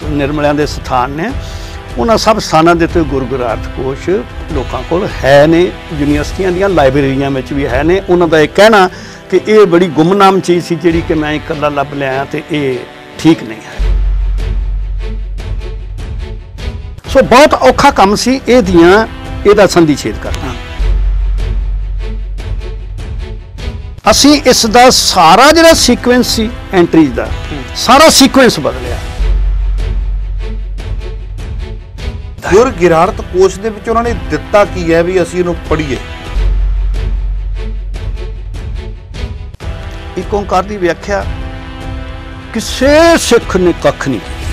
निर्मलिਆਂ ਦੇ ਸਥਾਨ ਨੇ ਉਹਨਾਂ ਸਭ ਸਥਾਨਾਂ ਦੇ ਉੱਤੇ ਗੁਰੂ ਗ੍ਰੰਥ ਕੋਸ਼ ਲੋਕਾਂ ਕੋਲ ਹੈ ਨੇ, ਯੂਨੀਵਰਸਿਟੀਆਂ ਦੀਆਂ ਲਾਇਬ੍ਰੇਰੀਆਂ ਵਿੱਚ ਵੀ ਹੈ ਨੇ। ਉਹਨਾਂ ਦਾ ਇਹ ਕਹਿਣਾ ਕਿ ਇਹ ਬੜੀ ਗੁੰਮਨਾਮ ਚੀਜ਼ ਸੀ ਜਿਹੜੀ ਕਿ ਮੈਂ ਇਕੱਲਾ ਲੱਭ ਲਿਆ ਤੇ ਇਹ ਠੀਕ ਨਹੀਂ ਹੈ। ਸੋ ਬਹੁਤ ਔਖਾ ਕੰਮ ਸੀ ਇਹਦਾ ਸੰਧੀ ਛੇਦ ਕਰਨਾ। ਅਸੀਂ ਇਸ ਦਾ ਸਾਰਾ ਜਿਹੜਾ ਸੀਕੁਐਂਸ ਸੀ ਐਂਟਰੀਜ਼ ਦਾ ਸਾਰਾ ਸੀਕੁਐਂਸ ਬਦਲਿਆ। ਗੁਰ ਗਿਰਾਰਤ ਕੋਸ਼ ਦੇ ਵਿੱਚ ਉਹਨਾਂ ਨੇ ਦਿੱਤਾ ਕੀ ਹੈ ਵੀ ਅਸੀਂ ਇਹਨੂੰ ਪੜ੍ਹੀਏ। ਇੱਕ ਓਂਕਾਰ ਦੀ ਵਿਆਖਿਆ ਕਿਸੇ ਸਿੱਖ ਨੇ ਕੱਖ ਨਹੀਂ ਕੀਤੀ।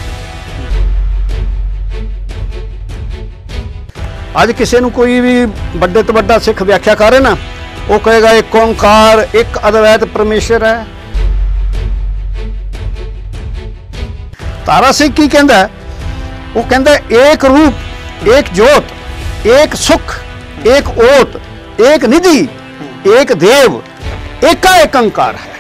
ਅੱਜ ਕਿਸੇ ਨੂੰ ਕੋਈ ਵੀ ਵੱਡੇ ਤੋਂ ਵੱਡਾ ਸਿੱਖ ਵਿਆਖਿਆ ਕਰੇ ਨਾ, ਉਹ ਕਹੇਗਾ ਇੱਕ ਓਂਕਾਰ ਇੱਕ ਅਦਵੈਤ ਪਰਮੇਸ਼ਰ ਹੈ। ਤਾਰਾ ਸਿੰਘ ਕੀ ਕਹਿੰਦਾ? ਉਹ ਕਹਿੰਦਾ ਏਕ रूप एक ज्योत एक सुख एक ओत एक निधि एक देव एका एक अंकार है।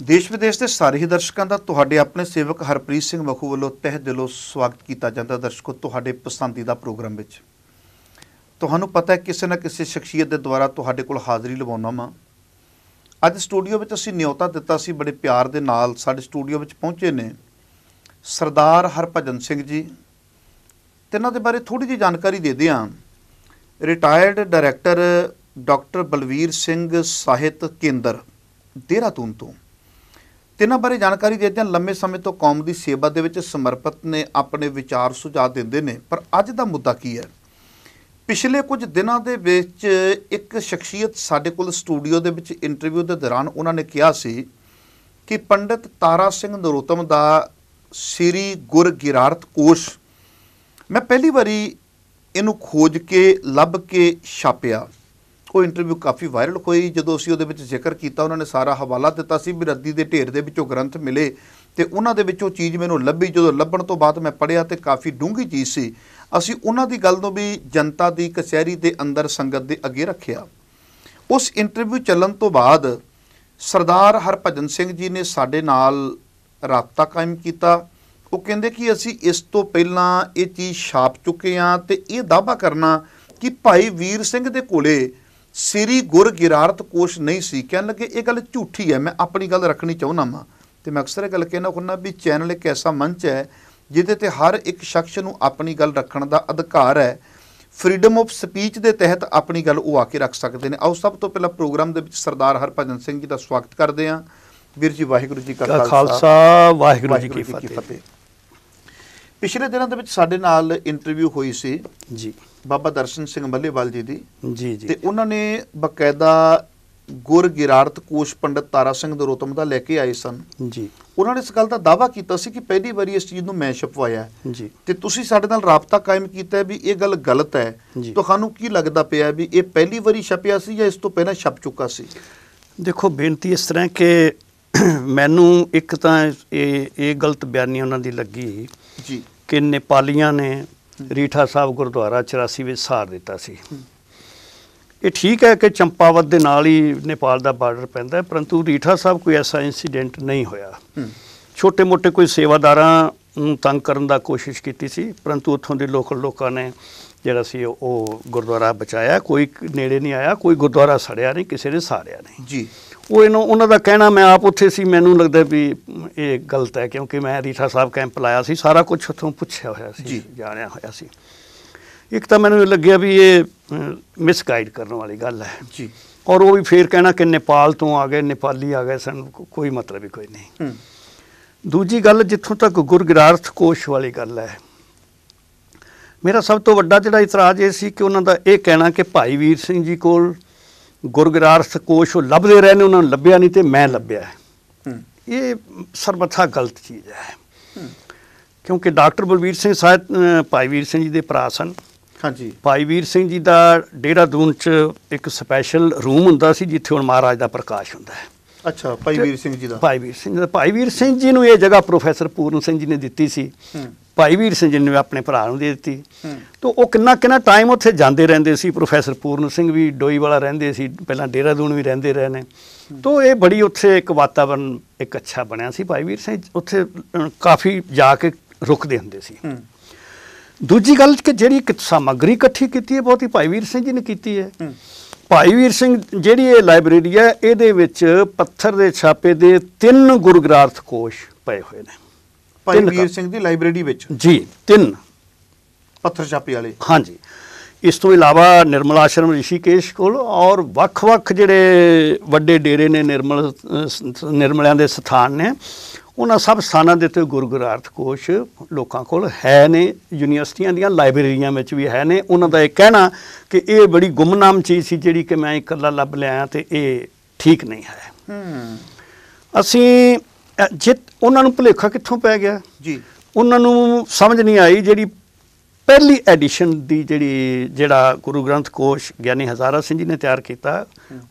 देश विदेश के सारे ही दर्शकों का तुहाडे अपने सेवक हरप्रीत सिंह मखू वालों तह दिलों स्वागत किया जाता। दर्शकों, तुहाडे पसंदीदा प्रोग्राम विच तुहानूं पता है किसी न किसी शख्सियत के द्वारा तुहाडे कोल हाज़री लवाउणा वा। ਅੱਜ ਸਟੂਡੀਓ ਵਿੱਚ ਅਸੀਂ ਨਿਯੋਤਾ ਦਿੱਤਾ ਸੀ, ਬੜੇ ਪਿਆਰ ਦੇ ਨਾਲ ਸਾਡੇ ਸਟੂਡੀਓ ਵਿੱਚ ਪਹੁੰਚੇ ਨੇ ਸਰਦਾਰ ਹਰਭਜਨ ਸਿੰਘ ਜੀ। ਤੇ ਇਹਨਾਂ ਦੇ ਬਾਰੇ ਥੋੜ੍ਹੀ ਜਿਹੀ ਜਾਣਕਾਰੀ ਦੇ ਦਿਆਂ। Retired director doctor Balvir Singh ਸਾਹਿਤ ਕੇਂਦਰ ਦੇਹਰਾਦੂਨ ਤੋਂ। ਤੇ ਇਹਨਾਂ ਬਾਰੇ ਜਾਣਕਾਰੀ ਦੇ ਦਿਆਂ, ਲੰਮੇ ਸਮੇਂ ਤੋਂ ਕੌਮ ਦੀ ਸੇਵਾ ਦੇ ਵਿੱਚ ਸਮਰਪਿਤ ਨੇ, ਆਪਣੇ ਵਿਚਾਰ ਸੁਝਾਅ ਦਿੰਦੇ ਨੇ। ਪਰ ਅੱਜ ਦਾ ਮੁੱਦਾ ਕੀ ਹੈ? ਪਿਛਲੇ ਕੁਝ ਦਿਨਾਂ ਦੇ ਵਿੱਚ ਇੱਕ ਸ਼ਖਸੀਅਤ ਸਾਡੇ ਕੋਲ ਸਟੂਡੀਓ ਦੇ ਵਿੱਚ ਇੰਟਰਵਿਊ ਦੇ ਦੌਰਾਨ ਉਹਨਾਂ ਨੇ ਕਿਹਾ ਸੀ ਕਿ ਪੰਡਿਤ ਤਾਰਾ ਸਿੰਘ ਨਰੋਤਮ ਦਾ ਸ੍ਰੀ ਗੁਰ ਗਿਰਾਰਤ ਕੋਸ਼ ਮੈਂ ਪਹਿਲੀ ਵਾਰੀ ਇਹਨੂੰ ਖੋਜ ਕੇ ਲੱਭ ਕੇ ਛਾਪਿਆ। ਉਹ ਇੰਟਰਵਿਊ ਕਾਫੀ ਵਾਇਰਲ ਹੋਈ। ਜਦੋਂ ਅਸੀਂ ਉਹਦੇ ਵਿੱਚ ਜ਼ਿਕਰ ਕੀਤਾ, ਉਹਨਾਂ ਨੇ ਸਾਰਾ ਹਵਾਲਾ ਦਿੱਤਾ ਸੀ ਵੀ ਰੱਦੀ ਦੇ ਢੇਰ ਦੇ ਵਿੱਚੋਂ ਗ੍ਰੰਥ ਮਿਲੇ ਤੇ ਉਹਨਾਂ ਦੇ ਵਿੱਚੋਂ ਚੀਜ਼ ਮੈਨੂੰ ਲੱਭੀ। ਜਦੋਂ ਲੱਭਣ ਤੋਂ ਬਾਅਦ ਮੈਂ ਪੜ੍ਹਿਆ ਤੇ ਕਾਫੀ ਡੂੰਘੀ ਚੀਜ਼ ਸੀ। ਅਸੀਂ ਉਹਨਾਂ ਦੀ ਗੱਲ ਨੂੰ ਵੀ ਜਨਤਾ ਦੀ ਕਚਹਿਰੀ ਦੇ ਅੰਦਰ ਸੰਗਤ ਦੇ ਅੱਗੇ ਰੱਖਿਆ। ਉਸ ਇੰਟਰਵਿਊ ਚੱਲਣ ਤੋਂ ਬਾਅਦ ਸਰਦਾਰ ਹਰਭਜਨ ਸਿੰਘ ਜੀ ਨੇ ਸਾਡੇ ਨਾਲ ਰਾਬਤਾ ਕਾਇਮ ਕੀਤਾ। ਉਹ ਕਹਿੰਦੇ ਕਿ ਅਸੀਂ ਇਸ ਤੋਂ ਪਹਿਲਾਂ ਇਹ ਚੀਜ਼ ਛਾਪ ਚੁੱਕੇ ਹਾਂ ਤੇ ਇਹ ਦਾਅਵਾ ਕਰਨਾ ਕਿ ਭਾਈ ਵੀਰ ਸਿੰਘ ਦੇ ਕੋਲੇ ਸ੍ਰੀ ਗੁਰ ਗਿਰਾਰਤ ਕੋਸ਼ ਨਹੀਂ ਸੀ, ਕਹਿਣ ਲੱਗੇ ਇਹ ਗੱਲ ਝੂਠੀ ਹੈ। ਮੈਂ ਆਪਣੀ ਗੱਲ ਰੱਖਣੀ ਚਾਹੁੰਦਾ ਵਾਂ ਤੇ ਮੈਂ ਅਕਸਰ ਇਹ ਗੱਲ ਕਹਿਣਾ ਹੁੰਦਾ ਵੀ ਚੈਨਲ ਇੱਕ ਐਸਾ ਮੰਚ ਹੈ ਜਿਹਦੇ ਤੇ ਹਰ ਇੱਕ ਸ਼ਖਸ ਨੂੰ ਆਪਣੀ ਗੱਲ ਰੱਖਣ ਦਾ ਅਧਿਕਾਰ ਹੈ। ਫਰੀडम ਆਫ ਸਪੀਚ ਦੇ ਤਹਿਤ ਆਪਣੀ ਗੱਲ ਉਹ ਆ ਕੇ ਰੱਖ ਸਕਦੇ ਨੇ। ਆਓ ਸਭ ਤੋਂ ਪਹਿਲਾਂ ਪ੍ਰੋਗਰਾਮ ਦੇ ਵਿੱਚ ਸਰਦਾਰ ਹਰਭਜਨ ਸਿੰਘ ਜੀ ਦਾ ਸਵਾਗਤ ਕਰਦੇ ਹਾਂ। ਵੀਰ ਜੀ, ਵਾਹਿਗੁਰੂ ਜੀ ਕਾ ਖਾਲਸਾ, ਵਾਹਿਗੁਰੂ ਜੀ ਕੀ ਫਤਿਹ। ਪਿਛਲੇ ਦਿਨਾਂ ਦੇ ਵਿੱਚ ਸਾਡੇ ਨਾਲ ਇੰਟਰਵਿਊ ਹੋਈ ਸੀ ਜੀ ਬਾਬਾ ਦਰਸ਼ਨ ਸਿੰਘ ਮੱਲੇਵਾਲ ਜੀ ਦੀ। ਜੀ ਜੀ। ਤੇ ਉਹਨਾਂ ਨੇ ਬਕਾਇਦਾ ਗੁਰ ਗਿਰਾਰਤ ਕੋਸ਼ ਪੰਡਿਤ ਤਾਰਾ ਸਿੰਘ ਨਰੋਤਮ ਦਾ ਲੈ ਕੇ ਆਏ ਸਨ ਜੀ। ਉਹਨਾਂ ਨੇ ਇਸ ਗੱਲ ਦਾ ਦਾਅਵਾ ਕੀਤਾ ਸੀ ਕਿ ਪਹਿਲੀ ਵਾਰੀ ਇਸ ਚੀਜ਼ ਨੂੰ ਮੈਂ ਛਪਵਾਇਆ ਜੀ। ਤੇ ਤੁਸੀਂ ਸਾਡੇ ਨਾਲ ਰਾਬਤਾ ਕਾਇਮ ਕੀਤਾ ਵੀ ਇਹ ਗੱਲ ਗਲਤ ਹੈ। ਤੁਹਾਨੂੰ ਕੀ ਲੱਗਦਾ ਪਿਆ ਵੀ ਇਹ ਪਹਿਲੀ ਵਾਰੀ ਛਪਿਆ ਸੀ ਜਾਂ ਇਸ ਤੋਂ ਪਹਿਲਾਂ ਛਪ ਚੁੱਕਾ ਸੀ? ਦੇਖੋ, ਬੇਨਤੀ ਇਸ ਤਰ੍ਹਾਂ ਕਿ ਮੈਨੂੰ ਇੱਕ ਤਾਂ ਇਹ ਗਲਤ ਬਿਆਨੀ ਉਹਨਾਂ ਦੀ ਲੱਗੀ ਜੀ ਕਿ ਨੇਪਾਲੀਆਂ ਨੇ ਰੀਠਾ ਸਾਹਿਬ ਗੁਰਦੁਆਰਾ 84 ਵਿੱਚ ਸਾੜ ਦਿੱਤਾ ਸੀ। ਇਹ ਠੀਕ ਹੈ ਕਿ ਚੰਪਾਵਤ ਦੇ ਨਾਲ ਹੀ ਨੇਪਾਲ ਦਾ ਬਾਰਡਰ ਪੈਂਦਾ, ਪਰੰਤੂ ਰੀਠਾ ਸਾਹਿਬ ਕੋਈ ਐਸਾ ਇੰਸੀਡੈਂਟ ਨਹੀਂ ਹੋਇਆ। ਛੋਟੇ ਮੋਟੇ ਕੋਈ ਸੇਵਾਦਾਰਾਂ ਨੂੰ ਤੰਗ ਕਰਨ ਦਾ ਕੋਸ਼ਿਸ਼ ਕੀਤੀ ਸੀ, ਪਰੰਤੂ ਉੱਥੋਂ ਦੇ ਲੋਕਲ ਲੋਕਾਂ ਨੇ ਜਿਹੜਾ ਸੀ ਉਹ ਗੁਰਦੁਆਰਾ ਬਚਾਇਆ। ਕੋਈ ਨੇੜੇ ਨਹੀਂ ਆਇਆ, ਕੋਈ ਗੁਰਦੁਆਰਾ ਸੜਿਆ ਨਹੀਂ, ਕਿਸੇ ਨੇ ਸਾੜਿਆ ਨਹੀਂ ਜੀ। ਉਹਨਾਂ ਦਾ ਕਹਿਣਾ, ਮੈਂ ਆਪ ਉੱਥੇ ਸੀ, ਮੈਨੂੰ ਲੱਗਦਾ ਵੀ ਇਹ ਗਲਤ ਹੈ ਕਿਉਂਕਿ ਮੈਂ ਰੀਠਾ ਸਾਹਿਬ ਕੈਂਪ ਲਾਇਆ ਸੀ, ਸਾਰਾ ਕੁਛ ਉੱਥੋਂ ਪੁੱਛਿਆ ਹੋਇਆ ਸੀ, ਜਾਣਿਆ ਹੋਇਆ ਸੀ। ਇੱਕ ਤਾਂ ਮੈਨੂੰ ਲੱਗਿਆ ਵੀ ਇਹ ਮਿਸਗਾਈਡ ਕਰਨ ਵਾਲੀ ਗੱਲ ਹੈ ਜੀ। ਔਰ ਉਹ ਵੀ ਫੇਰ ਕਹਿਣਾ ਕਿ ਨੇਪਾਲ ਤੋਂ ਆ ਗਏ, ਨੇਪਾਲੀ ਆ ਗਏ ਸਨ, ਕੋਈ ਮਤਲਬ ਹੀ ਕੋਈ ਨਹੀਂ। ਦੂਜੀ ਗੱਲ, ਜਿੱਥੋਂ ਤੱਕ ਗੁਰ ਗਿਰਾਰਤ ਕੋਸ਼ ਵਾਲੀ ਗੱਲ ਹੈ, ਮੇਰਾ ਸਭ ਤੋਂ ਵੱਡਾ ਜਿਹੜਾ ਇਤਰਾਜ਼ ਇਹ ਸੀ ਕਿ ਉਹਨਾਂ ਦਾ ਇਹ ਕਹਿਣਾ ਕਿ ਭਾਈ ਵੀਰ ਸਿੰਘ ਜੀ ਕੋਲ ਗੁਰ ਗਿਰਾਰਤ ਕੋਸ਼ ਉਹ ਲੱਭਦੇ ਰਹੇ ਨੇ, ਉਹਨਾਂ ਨੂੰ ਲੱਭਿਆ ਨਹੀਂ ਤੇ ਮੈਂ ਲੱਭਿਆ। ਇਹ ਸਰਬਥਾ ਗਲਤ ਚੀਜ਼ ਹੈ ਕਿਉਂਕਿ ਡਾਕਟਰ ਬਲਵੀਰ ਸਿੰਘ ਸਾਹਿਤ ਭਾਈ ਵੀਰ ਸਿੰਘ ਜੀ ਦੇ ਭਰਾ ਸਨ। ਹਾਂਜੀ। ਭਾਈ ਵੀਰ ਸਿੰਘ ਜੀ ਦਾ ਦੇਹਰਾਦੂਨ 'ਚ ਇੱਕ ਸਪੈਸ਼ਲ ਰੂਮ ਹੁੰਦਾ ਸੀ ਜਿੱਥੇ ਹੁਣ ਮਹਾਰਾਜ ਦਾ ਪ੍ਰਕਾਸ਼ ਹੁੰਦਾ ਹੈ। ਅੱਛਾ, ਭਾਈ ਵੀਰ ਸਿੰਘ ਜੀ ਦਾ। ਭਾਈ ਵੀਰ ਸਿੰਘ ਜੀ ਨੂੰ ਇਹ ਜਗ੍ਹਾ ਪ੍ਰੋਫੈਸਰ ਪੂਰਨ ਸਿੰਘ ਜੀ ਨੇ ਦਿੱਤੀ ਸੀ। ਭਾਈ ਵੀਰ ਸਿੰਘ ਜੀ ਨੇ ਆਪਣੇ ਭਰਾ ਨੂੰ ਦੇ ਦਿੱਤੀ। ਤਾਂ ਉਹ ਕਿੰਨਾ ਟਾਈਮ ਉੱਥੇ ਜਾਂਦੇ ਰਹਿੰਦੇ ਸੀ। ਪ੍ਰੋਫੈਸਰ ਪੂਰਨ ਸਿੰਘ ਵੀ ਡੋਈ ਵਾਲਾ ਰਹਿੰਦੇ ਸੀ, ਪਹਿਲਾਂ ਦੇਹਰਾਦੂਨ ਵੀ ਰਹਿੰਦੇ ਰਹੇ ਨੇ। ਤਾਂ ਇਹ ਬੜੀ ਉੱਥੇ ਇੱਕ ਵਾਤਾਵਰਨ ਇੱਕ ਅੱਛਾ ਬਣਿਆ ਸੀ। ਭਾਈ ਵੀਰ ਸਿੰਘ ਉੱਥੇ ਕਾਫੀ ਜਾ ਕੇ ਰੁਕਦੇ ਹੁੰਦੇ ਸੀ। ਦੂਜੀ ਗੱਲ ਕਿ ਜਿਹੜੀ ਸਮੱਗਰੀ ਇਕੱਠੀ ਕੀਤੀ ਹੈ ਬਹੁਤੀ ਭਾਈ ਵੀਰ ਸਿੰਘ ਜੀ ਨੇ ਕੀਤੀ ਹੈ। ਭਾਈ ਵੀਰ ਸਿੰਘ ਜਿਹੜੀ ਇਹ ਲਾਇਬ੍ਰੇਰੀ ਹੈ ਇਹਦੇ ਵਿੱਚ ਪੱਥਰ ਦੇ ਛਾਪੇ ਦੇ 3 ਗੁਰੂ ਗ੍ਰੰਥ ਕੋਸ਼ ਪਏ ਹੋਏ ਨੇ। ਭਾਈ ਵੀਰ ਸਿੰਘ ਦੀ ਲਾਇਬ੍ਰੇਰੀ ਵਿੱਚ ਜੀ 3 ਪੱਥਰ ਛਾਪੇ ਵਾਲੇ। ਹਾਂਜੀ। ਇਸ ਤੋਂ ਇਲਾਵਾ ਨਿਰਮਲ ਆਸ਼ਰਮ ਰਿਸ਼ੀਕੇਸ਼ ਕੋਲ ਔਰ ਵੱਖ-ਵੱਖ ਜਿਹੜੇ ਵੱਡੇ ਡੇਰੇ ਨੇ ਨਿਰਮਲਿਆਂ ਦੇ ਸਥਾਨ ਨੇ, ਉਹਨਾਂ ਸਭ ਸਥਾਨਾਂ ਦੇ ਉੱਤੇ ਗੁਰੂ ਗ੍ਰੰਥ ਕੋਸ਼ ਲੋਕਾਂ ਕੋਲ ਹੈ ਨੇ। ਯੂਨੀਵਰਸਿਟੀਆਂ ਦੀਆਂ ਲਾਇਬ੍ਰੇਰੀਆਂ ਵਿੱਚ ਵੀ ਹੈ ਨੇ। ਉਹਨਾਂ ਦਾ ਇਹ ਕਹਿਣਾ ਕਿ ਇਹ ਬੜੀ ਗੁੰਮਨਾਮ ਚੀਜ਼ ਸੀ ਜਿਹੜੀ ਕਿ ਮੈਂ ਇਕੱਲਾ ਲੱਭ ਲਿਆ ਤੇ ਇਹ ਠੀਕ ਨਹੀਂ ਹੈ। ਅਸੀਂ ਉਹਨਾਂ ਨੂੰ ਭੁਲੇਖਾ ਕਿੱਥੋਂ ਪੈ ਗਿਆ ਜੀ, ਉਹਨਾਂ ਨੂੰ ਸਮਝ ਨਹੀਂ ਆਈ ਜਿਹੜੀ ਪਹਿਲੀ ਐਡੀਸ਼ਨ ਦੀ ਜਿਹੜਾ ਗੁਰੂ ਗ੍ਰੰਥ ਕੋਸ਼ ਗਿਆਨੀ ਹਜ਼ਾਰਾ ਸਿੰਘ ਜੀ ਨੇ ਤਿਆਰ ਕੀਤਾ,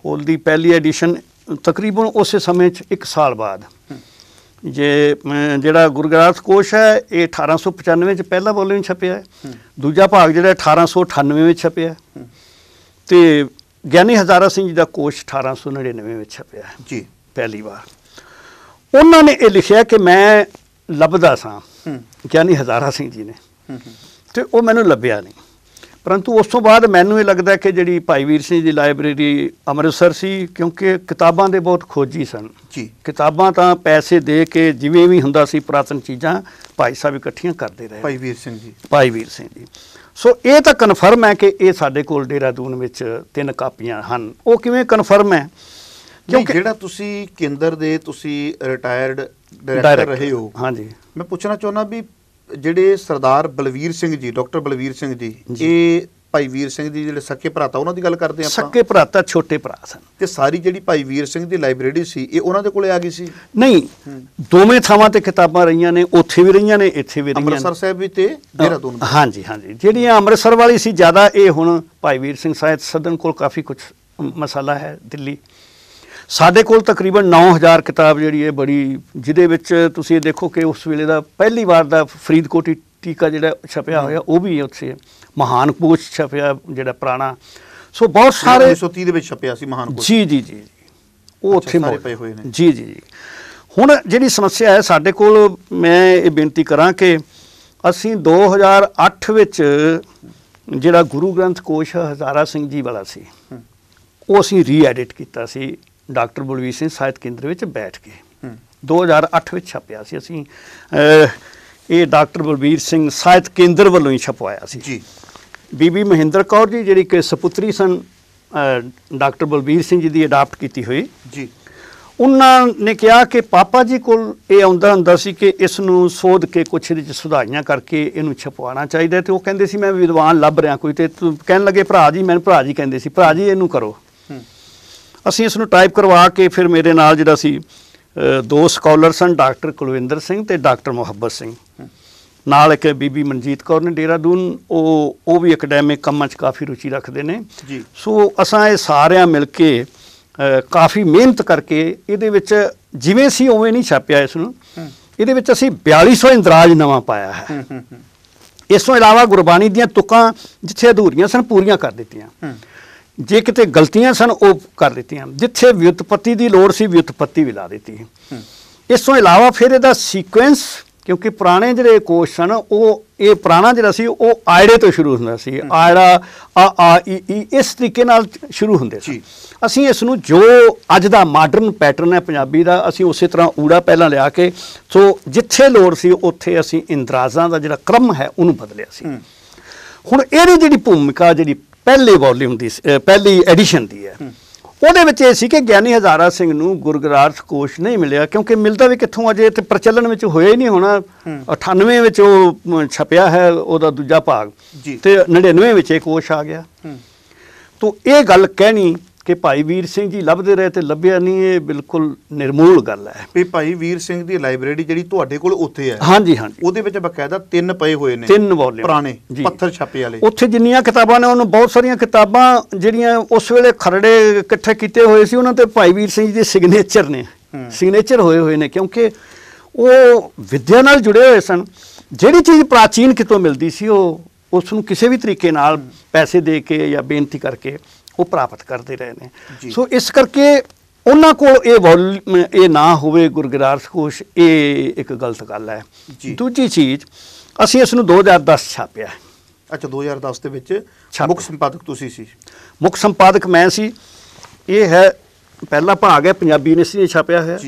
ਉਹਦੀ ਪਹਿਲੀ ਐਡੀਸ਼ਨ ਤਕਰੀਬਨ ਉਸੇ ਸਮੇਂ 'ਚ 1 ਸਾਲ ਬਾਅਦ ਜਿਹੜਾ ਗੁਰੂ ਗ੍ਰੰਥ ਕੋਸ਼ ਹੈ ਇਹ 1895 'ਚ ਪਹਿਲਾ ਵੋਲੀਅਮ ਛਪਿਆ ਹੈ। ਦੂਜਾ ਭਾਗ ਜਿਹੜਾ 1898 ਵਿੱਚ ਛਪਿਆ ਤੇ ਗਿਆਨੀ ਹਜ਼ਾਰਾ ਸਿੰਘ ਜੀ ਦਾ ਕੋਸ਼ 1899 ਵਿੱਚ ਛਪਿਆ ਜੀ ਪਹਿਲੀ ਵਾਰ। ਉਹਨਾਂ ਨੇ ਇਹ ਲਿਖਿਆ ਕਿ ਮੈਂ ਲੱਭਦਾ ਸਾਂ ਗਿਆਨੀ ਹਜ਼ਾਰਾ ਸਿੰਘ ਜੀ ਨੇ ਤੇ ਉਹ ਮੈਨੂੰ ਲੱਭਿਆ ਨਹੀਂ। ਪਰੰਤੂ ਉਸ ਤੋਂ ਬਾਅਦ ਮੈਨੂੰ ਇਹ ਲੱਗਦਾ ਕਿ ਜਿਹੜੀ ਭਾਈ ਵੀਰ ਸਿੰਘ ਦੀ ਲਾਇਬ੍ਰੇਰੀ ਅੰਮ੍ਰਿਤਸਰ ਸੀ, ਕਿਉਂਕਿ ਕਿਤਾਬਾਂ ਦੇ ਬਹੁਤ ਖੋਜੀ ਸਨ ਜੀ। ਕਿਤਾਬਾਂ ਤਾਂ ਪੈਸੇ ਦੇ ਕੇ ਜਿਵੇਂ ਵੀ ਹੁੰਦਾ ਸੀ ਪੁਰਾਤਨ ਚੀਜ਼ਾਂ ਭਾਈ ਸਾਹਿਬ ਇਕੱਠੀਆਂ ਕਰਦੇ ਰਹੇ। ਭਾਈ ਵੀਰ ਸਿੰਘ ਜੀ। ਸੋ ਇਹ ਤਾਂ ਕਨਫਰਮ ਹੈ ਕਿ ਇਹ ਸਾਡੇ ਕੋਲ ਦੇਹਰਾਦੂਨ ਵਿੱਚ 3 ਕਾਪੀਆਂ ਹਨ। ਉਹ ਕਿਵੇਂ ਕਨਫਰਮ ਹੈ? ਕਿਉਂਕਿ ਜਿਹੜਾ ਤੁਸੀਂ ਕੇਂਦਰ ਦੇ ਤੁਸੀਂ ਰਿਟਾਇਰਡ ਡਾਇਰੈਕਟਰ ਰਹੇ ਹੋ। ਹਾਂਜੀ, ਮੈਂ ਪੁੱਛਣਾ ਚਾਹੁੰਦਾ ਵੀ ਜਿਹੜੇ ਸਰਦਾਰ ਬਲਵੀਰ ਸਿੰਘ ਜੀ, ਡਾਕਟਰ ਬਲਵੀਰ ਸਿੰਘ ਜੀ, ਇਹ ਭਾਈ ਵੀਰ ਸਿੰਘ ਜੀ ਜਿਹੜੇ ਸਕੇ ਭਰਾਤਾ ਉਹਨਾਂ ਦੀ ਗੱਲ ਕਰਦੇ ਆਪਾਂ? ਸਕੇ ਭਰਾਤਾ ਛੋਟੇ ਭਰਾ ਸਨ। ਤੇ ਸਾਰੀ ਜਿਹੜੀ ਭਾਈ ਵੀਰ ਸਿੰਘ ਦੀ ਲਾਇਬ੍ਰੇਰੀ ਸੀ ਇਹ ਉਹਨਾਂ ਦੇ ਕੋਲੇ ਆ ਗਈ ਸੀ? ਨਹੀਂ, ਦੋਵੇਂ ਥਾਵਾਂ ਤੇ ਕਿਤਾਬਾਂ ਰਹੀਆਂ ਨੇ, ਉੱਥੇ ਵੀ ਰਹੀਆਂ ਨੇ, ਇੱਥੇ ਵੀ ਰਹੀਆਂ ਨੇ, ਅੰਮ੍ਰਿਤਸਰ ਸਾਹਿਬ ਵੀ ਤੇ ਦੇਹਰਾਦੂਨ ਵੀ। ਹਾਂਜੀ। ਜਿਹੜੀਆਂ ਅੰਮ੍ਰਿਤਸਰ ਵਾਲੀ ਸੀ ਜ਼ਿਆਦਾ, ਇਹ ਹੁਣ ਭਾਈ ਵੀਰ ਸਿੰਘ ਸਾਹਿਤ ਸਦਨ ਕੋਲ ਕਾਫੀ ਕੁਝ ਮਸਾਲਾ ਹੈ ਦਿੱਲੀ। ਸਾਡੇ ਕੋਲ ਤਕਰੀਬਨ 9000 ਕਿਤਾਬ ਜਿਹੜੀ ਹੈ ਬੜੀ, ਜਿਹਦੇ ਵਿੱਚ ਤੁਸੀਂ ਇਹ ਦੇਖੋ ਕਿ ਉਸ ਵੇਲੇ ਦਾ ਪਹਿਲੀ ਵਾਰ ਦਾ ਫਰੀਦਕੋਟੀ ਟੀਕਾ ਜਿਹੜਾ ਛਪਿਆ ਹੋਇਆ ਉਹ ਵੀ ਉੱਥੇ, ਮਹਾਨ ਕੋਸ਼ ਛਪਿਆ ਜਿਹੜਾ ਪੁਰਾਣਾ। ਸੋ ਬਹੁਤ ਸਾਰੇ 1930 ਦੇ ਵਿੱਚ ਛਪਿਆ ਸੀ ਮਹਾਨ ਕੋਸ਼। ਜੀ ਉਹ ਉੱਥੇ ਪਏ ਹੋਏ ਨੇ। ਜੀ। ਹੁਣ ਜਿਹੜੀ ਸਮੱਸਿਆ ਹੈ ਸਾਡੇ ਕੋਲ, ਮੈਂ ਇਹ ਬੇਨਤੀ ਕਰਾਂ ਕਿ ਅਸੀਂ 2008 ਵਿੱਚ ਜਿਹੜਾ ਗੁਰੂ ਗ੍ਰੰਥ ਕੋਸ਼ ਹਜ਼ਾਰਾ ਸਿੰਘ ਜੀ ਵਾਲਾ ਸੀ ਉਹ ਅਸੀਂ ਰੀ-ਐਡਿਟ ਕੀਤਾ ਸੀ ਡਾਕਟਰ ਬਲਵੀਰ ਸਿੰਘ ਸਾਹਿਤ ਕੇਂਦਰ ਵਿੱਚ ਬੈਠ ਕੇ। 2008 ਵਿੱਚ ਛਪਿਆ ਸੀ। ਅਸੀਂ ਇਹ ਡਾਕਟਰ ਬਲਵੀਰ ਸਿੰਘ ਸਾਹਿਤ ਕੇਂਦਰ ਵੱਲੋਂ ਹੀ ਛਪਵਾਇਆ ਸੀ ਜੀ। ਬੀਬੀ ਮਹਿੰਦਰ ਕੌਰ ਜੀ ਜਿਹੜੀ ਕਿ ਸਪੁੱਤਰੀ ਸਨ ਡਾਕਟਰ ਬਲਵੀਰ ਸਿੰਘ ਜੀ ਦੀ ਅਡਾਪਟ ਕੀਤੀ ਹੋਈ ਜੀ, ਉਹਨਾਂ ਨੇ ਕਿਹਾ ਕਿ ਪਾਪਾ ਜੀ ਕੋਲ ਇਹ ਆਉਂਦਾ ਹੁੰਦਾ ਸੀ ਕਿ ਇਸ ਨੂੰ ਸੋਧ ਕੇ ਕੁਛ ਇਹਦੇ 'ਚ ਸੁਧਾਈਆਂ ਕਰਕੇ ਇਹਨੂੰ ਛਪਵਾਉਣਾ ਚਾਹੀਦਾ। ਤੇ ਉਹ ਕਹਿੰਦੇ ਸੀ ਮੈਂ ਵਿਦਵਾਨ ਲੱਭ ਰਿਹਾ ਕੋਈ, ਤੇ ਕਹਿਣ ਲੱਗੇ ਭਰਾ ਜੀ, ਮੈਨੂੰ ਭਰਾ ਜੀ ਕਹਿੰਦੇ ਸੀ, ਭਰਾ ਜੀ ਇਹਨੂੰ ਕਰੋ। ਅਸੀਂ ਇਸ ਨੂੰ ਟਾਈਪ ਕਰਵਾ ਕੇ ਫਿਰ ਮੇਰੇ ਨਾਲ ਜਿਹੜਾ ਸੀ 2 ਸਕਾਲਰ ਸਨ, ਡਾਕਟਰ ਕੁਲਵਿੰਦਰ ਸਿੰਘ ਤੇ ਡਾਕਟਰ ਮੁਹੱਬਤ ਸਿੰਘ, ਨਾਲ ਇੱਕ ਬੀਬੀ ਮਨਜੀਤ ਕੌਰ ਨੇ ਦੇਹਰਾਦੂਨ, ਉਹ ਵੀ ਅਕੈਡੈਮਿਕ ਕੰਮਾਂ 'ਚ ਕਾਫੀ ਰੁਚੀ ਰੱਖਦੇ ਨੇ ਜੀ। ਸੋ ਅਸਾਂ ਇਹ ਸਾਰਿਆਂ ਮਿਲ ਕੇ ਕਾਫੀ ਮਿਹਨਤ ਕਰਕੇ ਇਹਦੇ ਵਿੱਚ ਜਿਵੇਂ ਸੀ ਉਵੇਂ ਨਹੀਂ ਛਾਪਿਆ ਇਸ ਨੂੰ। ਇਹਦੇ ਵਿੱਚ ਅਸੀਂ 4200 ਇੰਦਰਾਜ ਨਵਾਂ ਪਾਇਆ ਹੈ। ਇਸ ਤੋਂ ਇਲਾਵਾ ਗੁਰਬਾਣੀ ਦੀਆਂ ਤੁਕਾਂ ਜਿੱਥੇ ਅਧੂਰੀਆਂ ਸਨ ਪੂਰੀਆਂ ਕਰ ਦਿੱਤੀਆਂ, ਜੇ ਕਿਤੇ ਗਲਤੀਆਂ ਸਨ ਉਹ ਕਰ ਦਿੱਤੀਆਂ, ਜਿੱਥੇ ਵਿਉਤਪੱਤੀ ਦੀ ਲੋੜ ਸੀ ਵਿਉਤਪੱਤੀ ਵੀ ਲਾ ਦਿੱਤੀ। ਇਸ ਤੋਂ ਇਲਾਵਾ ਫਿਰ ਇਹਦਾ ਸੀਕੁਐਂਸ, ਕਿਉਂਕਿ ਪੁਰਾਣੇ ਜਿਹੜੇ ਕੋਸ਼ ਸਨ ਇਹ ਪੁਰਾਣਾ ਜਿਹੜਾ ਸੀ ਉਹ ਆਇੜੇ ਤੋਂ ਸ਼ੁਰੂ ਹੁੰਦਾ ਸੀ, ਆਇੜਾ ਆ ਈ ਇਸ ਤਰੀਕੇ ਨਾਲ ਸ਼ੁਰੂ ਹੁੰਦੇ ਸੀ। ਅਸੀਂ ਇਸ ਨੂੰ ਜੋ ਅੱਜ ਦਾ ਮਾਡਰਨ ਪੈਟਰਨ ਹੈ ਪੰਜਾਬੀ ਦਾ, ਅਸੀਂ ਉਸੇ ਤਰ੍ਹਾਂ ਊੜਾ ਪਹਿਲਾਂ ਲਿਆ ਕੇ, ਸੋ ਜਿੱਥੇ ਲੋੜ ਸੀ ਉੱਥੇ ਅਸੀਂ ਇੰਦਰਾਜ਼ਾਂ ਦਾ ਜਿਹੜਾ ਕ੍ਰਮ ਹੈ ਉਹਨੂੰ ਬਦਲਿਆ ਸੀ। ਹੁਣ ਇਹਦੀ ਜਿਹੜੀ ਭੂਮਿਕਾ ਜਿਹੜੀ ਪਹਿਲੇ ਵੋਲੀਅਮ ਦੀ ਪਹਿਲੀ ਐਡੀਸ਼ਨ ਦੀ ਹੈ, ਉਹਦੇ ਵਿੱਚ ਇਹ ਸੀ ਕਿ ਗਿਆਨੀ ਹਜ਼ਾਰਾ ਸਿੰਘ ਨੂੰ ਗੁਰੂ ਗ੍ਰੰਥ ਕੋਸ਼ ਨਹੀਂ ਮਿਲਿਆ, ਕਿਉਂਕਿ ਮਿਲਦਾ ਵੀ ਕਿੱਥੋਂ ਅਜੇ ਤੇ ਪ੍ਰਚਲਨ ਵਿੱਚ ਹੋਇਆ ਹੀ ਨਹੀਂ ਹੋਣਾ। 98 ਵਿੱਚ ਉਹ ਛਪਿਆ ਹੈ ਉਹਦਾ ਦੂਜਾ ਭਾਗ, ਤੇ 99 ਵਿੱਚ ਇਹ ਕੋਸ਼ ਆ ਗਿਆ। ਤੋ ਇਹ ਗੱਲ ਕਹਿਣੀ ਕਿ ਭਾਈ ਵੀਰ ਸਿੰਘ ਜੀ ਲੱਭਦੇ ਰਹੇ ਤੇ ਲੱਭਿਆ ਨਹੀਂ, ਇਹ ਬਿਲਕੁਲ ਨਿਰਮੂਲ ਗੱਲ ਹੈ। ਵੀ ਭਾਈ ਵੀਰ ਸਿੰਘ ਦੀ ਲਾਇਬ੍ਰੇਰੀ ਜਿਹੜੀ ਤੁਹਾਡੇ ਕੋਲ ਉੱਥੇ ਹੈ, ਹਾਂਜੀ ਹਾਂਜੀ, ਉਹਦੇ ਵਿੱਚ ਬਕਾਇਦਾ 3 ਪਏ ਹੋਏ ਨੇ, 3 ਵੋਲੀਅਮ ਪੁਰਾਣੇ ਪੱਥਰ ਛਾਪੇ ਵਾਲੇ। ਉੱਥੇ ਜਿੰਨੀਆਂ ਕਿਤਾਬਾਂ ਨੇ, ਉਹਨੂੰ ਬਹੁਤ ਸਾਰੀਆਂ ਕਿਤਾਬਾਂ ਜਿਹੜੀਆਂ ਉਸ ਵੇਲੇ ਖਰੜੇ ਇਕੱਠੇ ਕੀਤੇ ਹੋਏ ਸੀ, ਉਹਨਾਂ ਤੇ ਭਾਈ ਵੀਰ ਸਿੰਘ ਜੀ ਦੇ ਸਿਗਨੇਚਰ ਨੇ, ਸਿਗਨੇਚਰ ਹੋਏ ਨੇ, ਕਿਉਂਕਿ ਉਹ ਵਿਦਿਆ ਨਾਲ ਜੁੜੇ ਹੋਏ ਸਨ। ਜਿਹੜੀ ਚੀਜ਼ ਪ੍ਰਾਚੀਨ ਕਿਤੋਂ ਮਿਲਦੀ ਸੀ, ਉਹ ਉਸ ਨੂੰ ਕਿਸੇ ਵੀ ਤਰੀਕੇ ਨਾਲ ਪੈਸੇ ਦੇ ਕੇ ਜਾਂ ਬੇਨਤੀ ਕਰਕੇ ਉਹ ਪ੍ਰਾਪਤ ਕਰਦੇ ਰਹੇ ਨੇ। ਸੋ ਇਸ ਕਰਕੇ ਉਹਨਾਂ ਕੋਲ ਇਹ ਨਾ ਹੋਵੇ ਗੁਰਗਿਰਾਰਥ ਕੋਸ਼, ਇਹ ਇੱਕ ਗਲਤ ਗੱਲ ਹੈ। ਦੂਜੀ ਚੀਜ਼, ਅਸੀਂ ਇਸ ਨੂੰ 2010 ਛਾਪਿਆ। ਅੱਛਾ, 2010 ਦੇ ਵਿੱਚ ਮੁੱਖ ਸੰਪਾਦਕ ਤੁਸੀਂ ਸੀ? ਮੁੱਖ ਸੰਪਾਦਕ ਮੈਂ ਸੀ। ਇਹ ਹੈ ਪਹਿਲਾ ਭਾਗ ਹੈ, ਪੰਜਾਬੀ ਯੂਨੀਵਰਸਿਟੀ ਨੇ ਛਾਪਿਆ ਹੋਇਆ।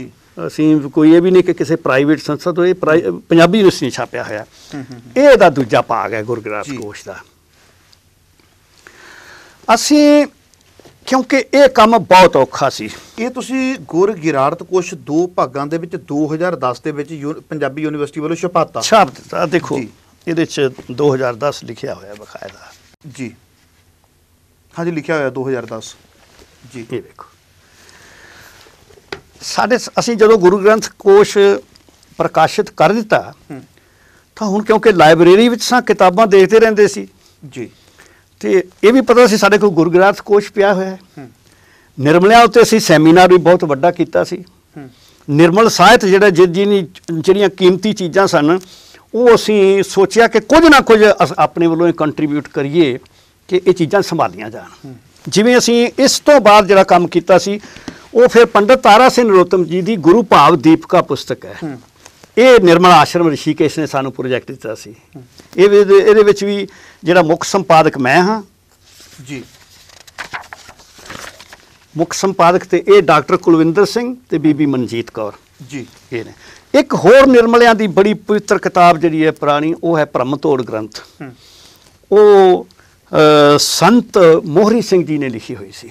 ਅਸੀਂ ਕੋਈ ਇਹ ਵੀ ਨਹੀਂ ਕਿ ਕਿਸੇ ਪ੍ਰਾਈਵੇਟ ਸੰਸਥਾ ਤੋਂ, ਇਹ ਪੰਜਾਬੀ ਯੂਨੀਵਰਸਿਟੀ ਨੇ ਛਾਪਿਆ ਹੋਇਆ। ਇਹ ਇਹਦਾ ਦੂਜਾ ਭਾਗ ਹੈ ਗੁਰਗਿਰਾਰਥ ਕੋਸ਼ ਦਾ। ਅਸੀਂ, ਕਿਉਂਕਿ ਇਹ ਕੰਮ ਬਹੁਤ ਔਖਾ ਸੀ। ਇਹ ਤੁਸੀਂ ਗੁਰਗਿਰਾਰਥ ਕੋਸ਼ 2 ਭਾਗਾਂ ਦੇ ਵਿੱਚ 2010 ਦੇ ਵਿੱਚ ਪੰਜਾਬੀ ਯੂਨੀਵਰਸਿਟੀ ਵੱਲੋਂ ਛਪਾਤਾ? ਛਾਪ ਦਿੱਤਾ। ਦੇਖੋ ਇਹਦੇ 'ਚ 2010 ਲਿਖਿਆ ਹੋਇਆ ਬਕਾਇਦਾ। ਜੀ ਹਾਂਜੀ, ਲਿਖਿਆ ਹੋਇਆ 2010 ਜੀ। ਇਹ ਦੇਖੋ, ਅਸੀਂ ਜਦੋਂ ਗੁਰੂ ਗ੍ਰੰਥ ਕੋਸ਼ ਪ੍ਰਕਾਸ਼ਿਤ ਕਰ ਦਿੱਤਾ ਤਾਂ ਹੁਣ ਕਿਉਂਕਿ ਲਾਇਬ੍ਰੇਰੀ ਵਿੱਚ ਸਾਂ, ਕਿਤਾਬਾਂ ਦੇਖਦੇ ਰਹਿੰਦੇ ਸੀ ਜੀ, ਤੇ ਇਹ ਵੀ ਪਤਾ ਸੀ ਸਾਡੇ ਕੋਲ ਗੁਰਗਿਰਾਰਥ ਕੋਸ਼ ਪਿਆ ਹੋਇਆ ਹੈ। ਨਿਰਮਲਿਆਂ ਉੱਤੇ ਅਸੀਂ ਸੈਮੀਨਾਰ ਵੀ ਬਹੁਤ ਵੱਡਾ ਕੀਤਾ ਸੀ। ਨਿਰਮਲ ਸਾਹਿਤ ਜਿਹੜਾ ਜਿਹੜੀਆਂ ਕੀਮਤੀ ਚੀਜ਼ਾਂ ਸਨ, ਉਹ ਅਸੀਂ ਸੋਚਿਆ ਕਿ ਕੁਝ ਨਾ ਕੁਝ ਆਪਣੇ ਵੱਲੋਂ ਕੰਟਰੀਬਿਊਟ ਕਰੀਏ ਕਿ ਇਹ ਚੀਜ਼ਾਂ ਸੰਭਾਲੀਆਂ ਜਾਣ। ਜਿਵੇਂ ਅਸੀਂ ਇਸ ਤੋਂ ਬਾਅਦ ਜਿਹੜਾ ਕੰਮ ਕੀਤਾ ਸੀ, ਉਹ ਫਿਰ ਪੰਡਤ ਤਾਰਾ ਸਿੰਘ ਨਰੋਤਮ ਜੀ ਦੀ ਗੁਰੂ ਭਾਵ ਦੀਪਕਾ ਪੁਸਤਕ ਹੈ। ਇਹ ਨਿਰਮਲ ਆਸ਼ਰਮ ਰਿਸ਼ੀਕੇਸ਼ ਨੇ ਸਾਨੂੰ ਪ੍ਰੋਜੈਕਟ ਦਿੱਤਾ ਸੀ। ਇਹਦੇ ਵਿੱਚ ਵੀ ਜਿਹੜਾ ਮੁੱਖ ਸੰਪਾਦਕ ਮੈਂ ਹਾਂ ਜੀ, ਮੁੱਖ ਸੰਪਾਦਕ ਤੇ ਇਹ ਡਾਕਟਰ ਕੁਲਵਿੰਦਰ ਸਿੰਘ ਤੇ ਬੀਬੀ ਮਨਜੀਤ ਕੌਰ ਜੀ, ਇਹ ਨੇ। ਇੱਕ ਹੋਰ ਨਿਰਮਲਿਆਂ ਦੀ ਬੜੀ ਪਵਿੱਤਰ ਕਿਤਾਬ ਜਿਹੜੀ ਹੈ ਪੁਰਾਣੀ, ਉਹ ਹੈ ਭਰਮਤੋੜ ਗ੍ਰੰਥ। ਉਹ ਸੰਤ ਮੋਹਰੀ ਸਿੰਘ ਜੀ ਨੇ ਲਿਖੀ ਹੋਈ ਸੀ।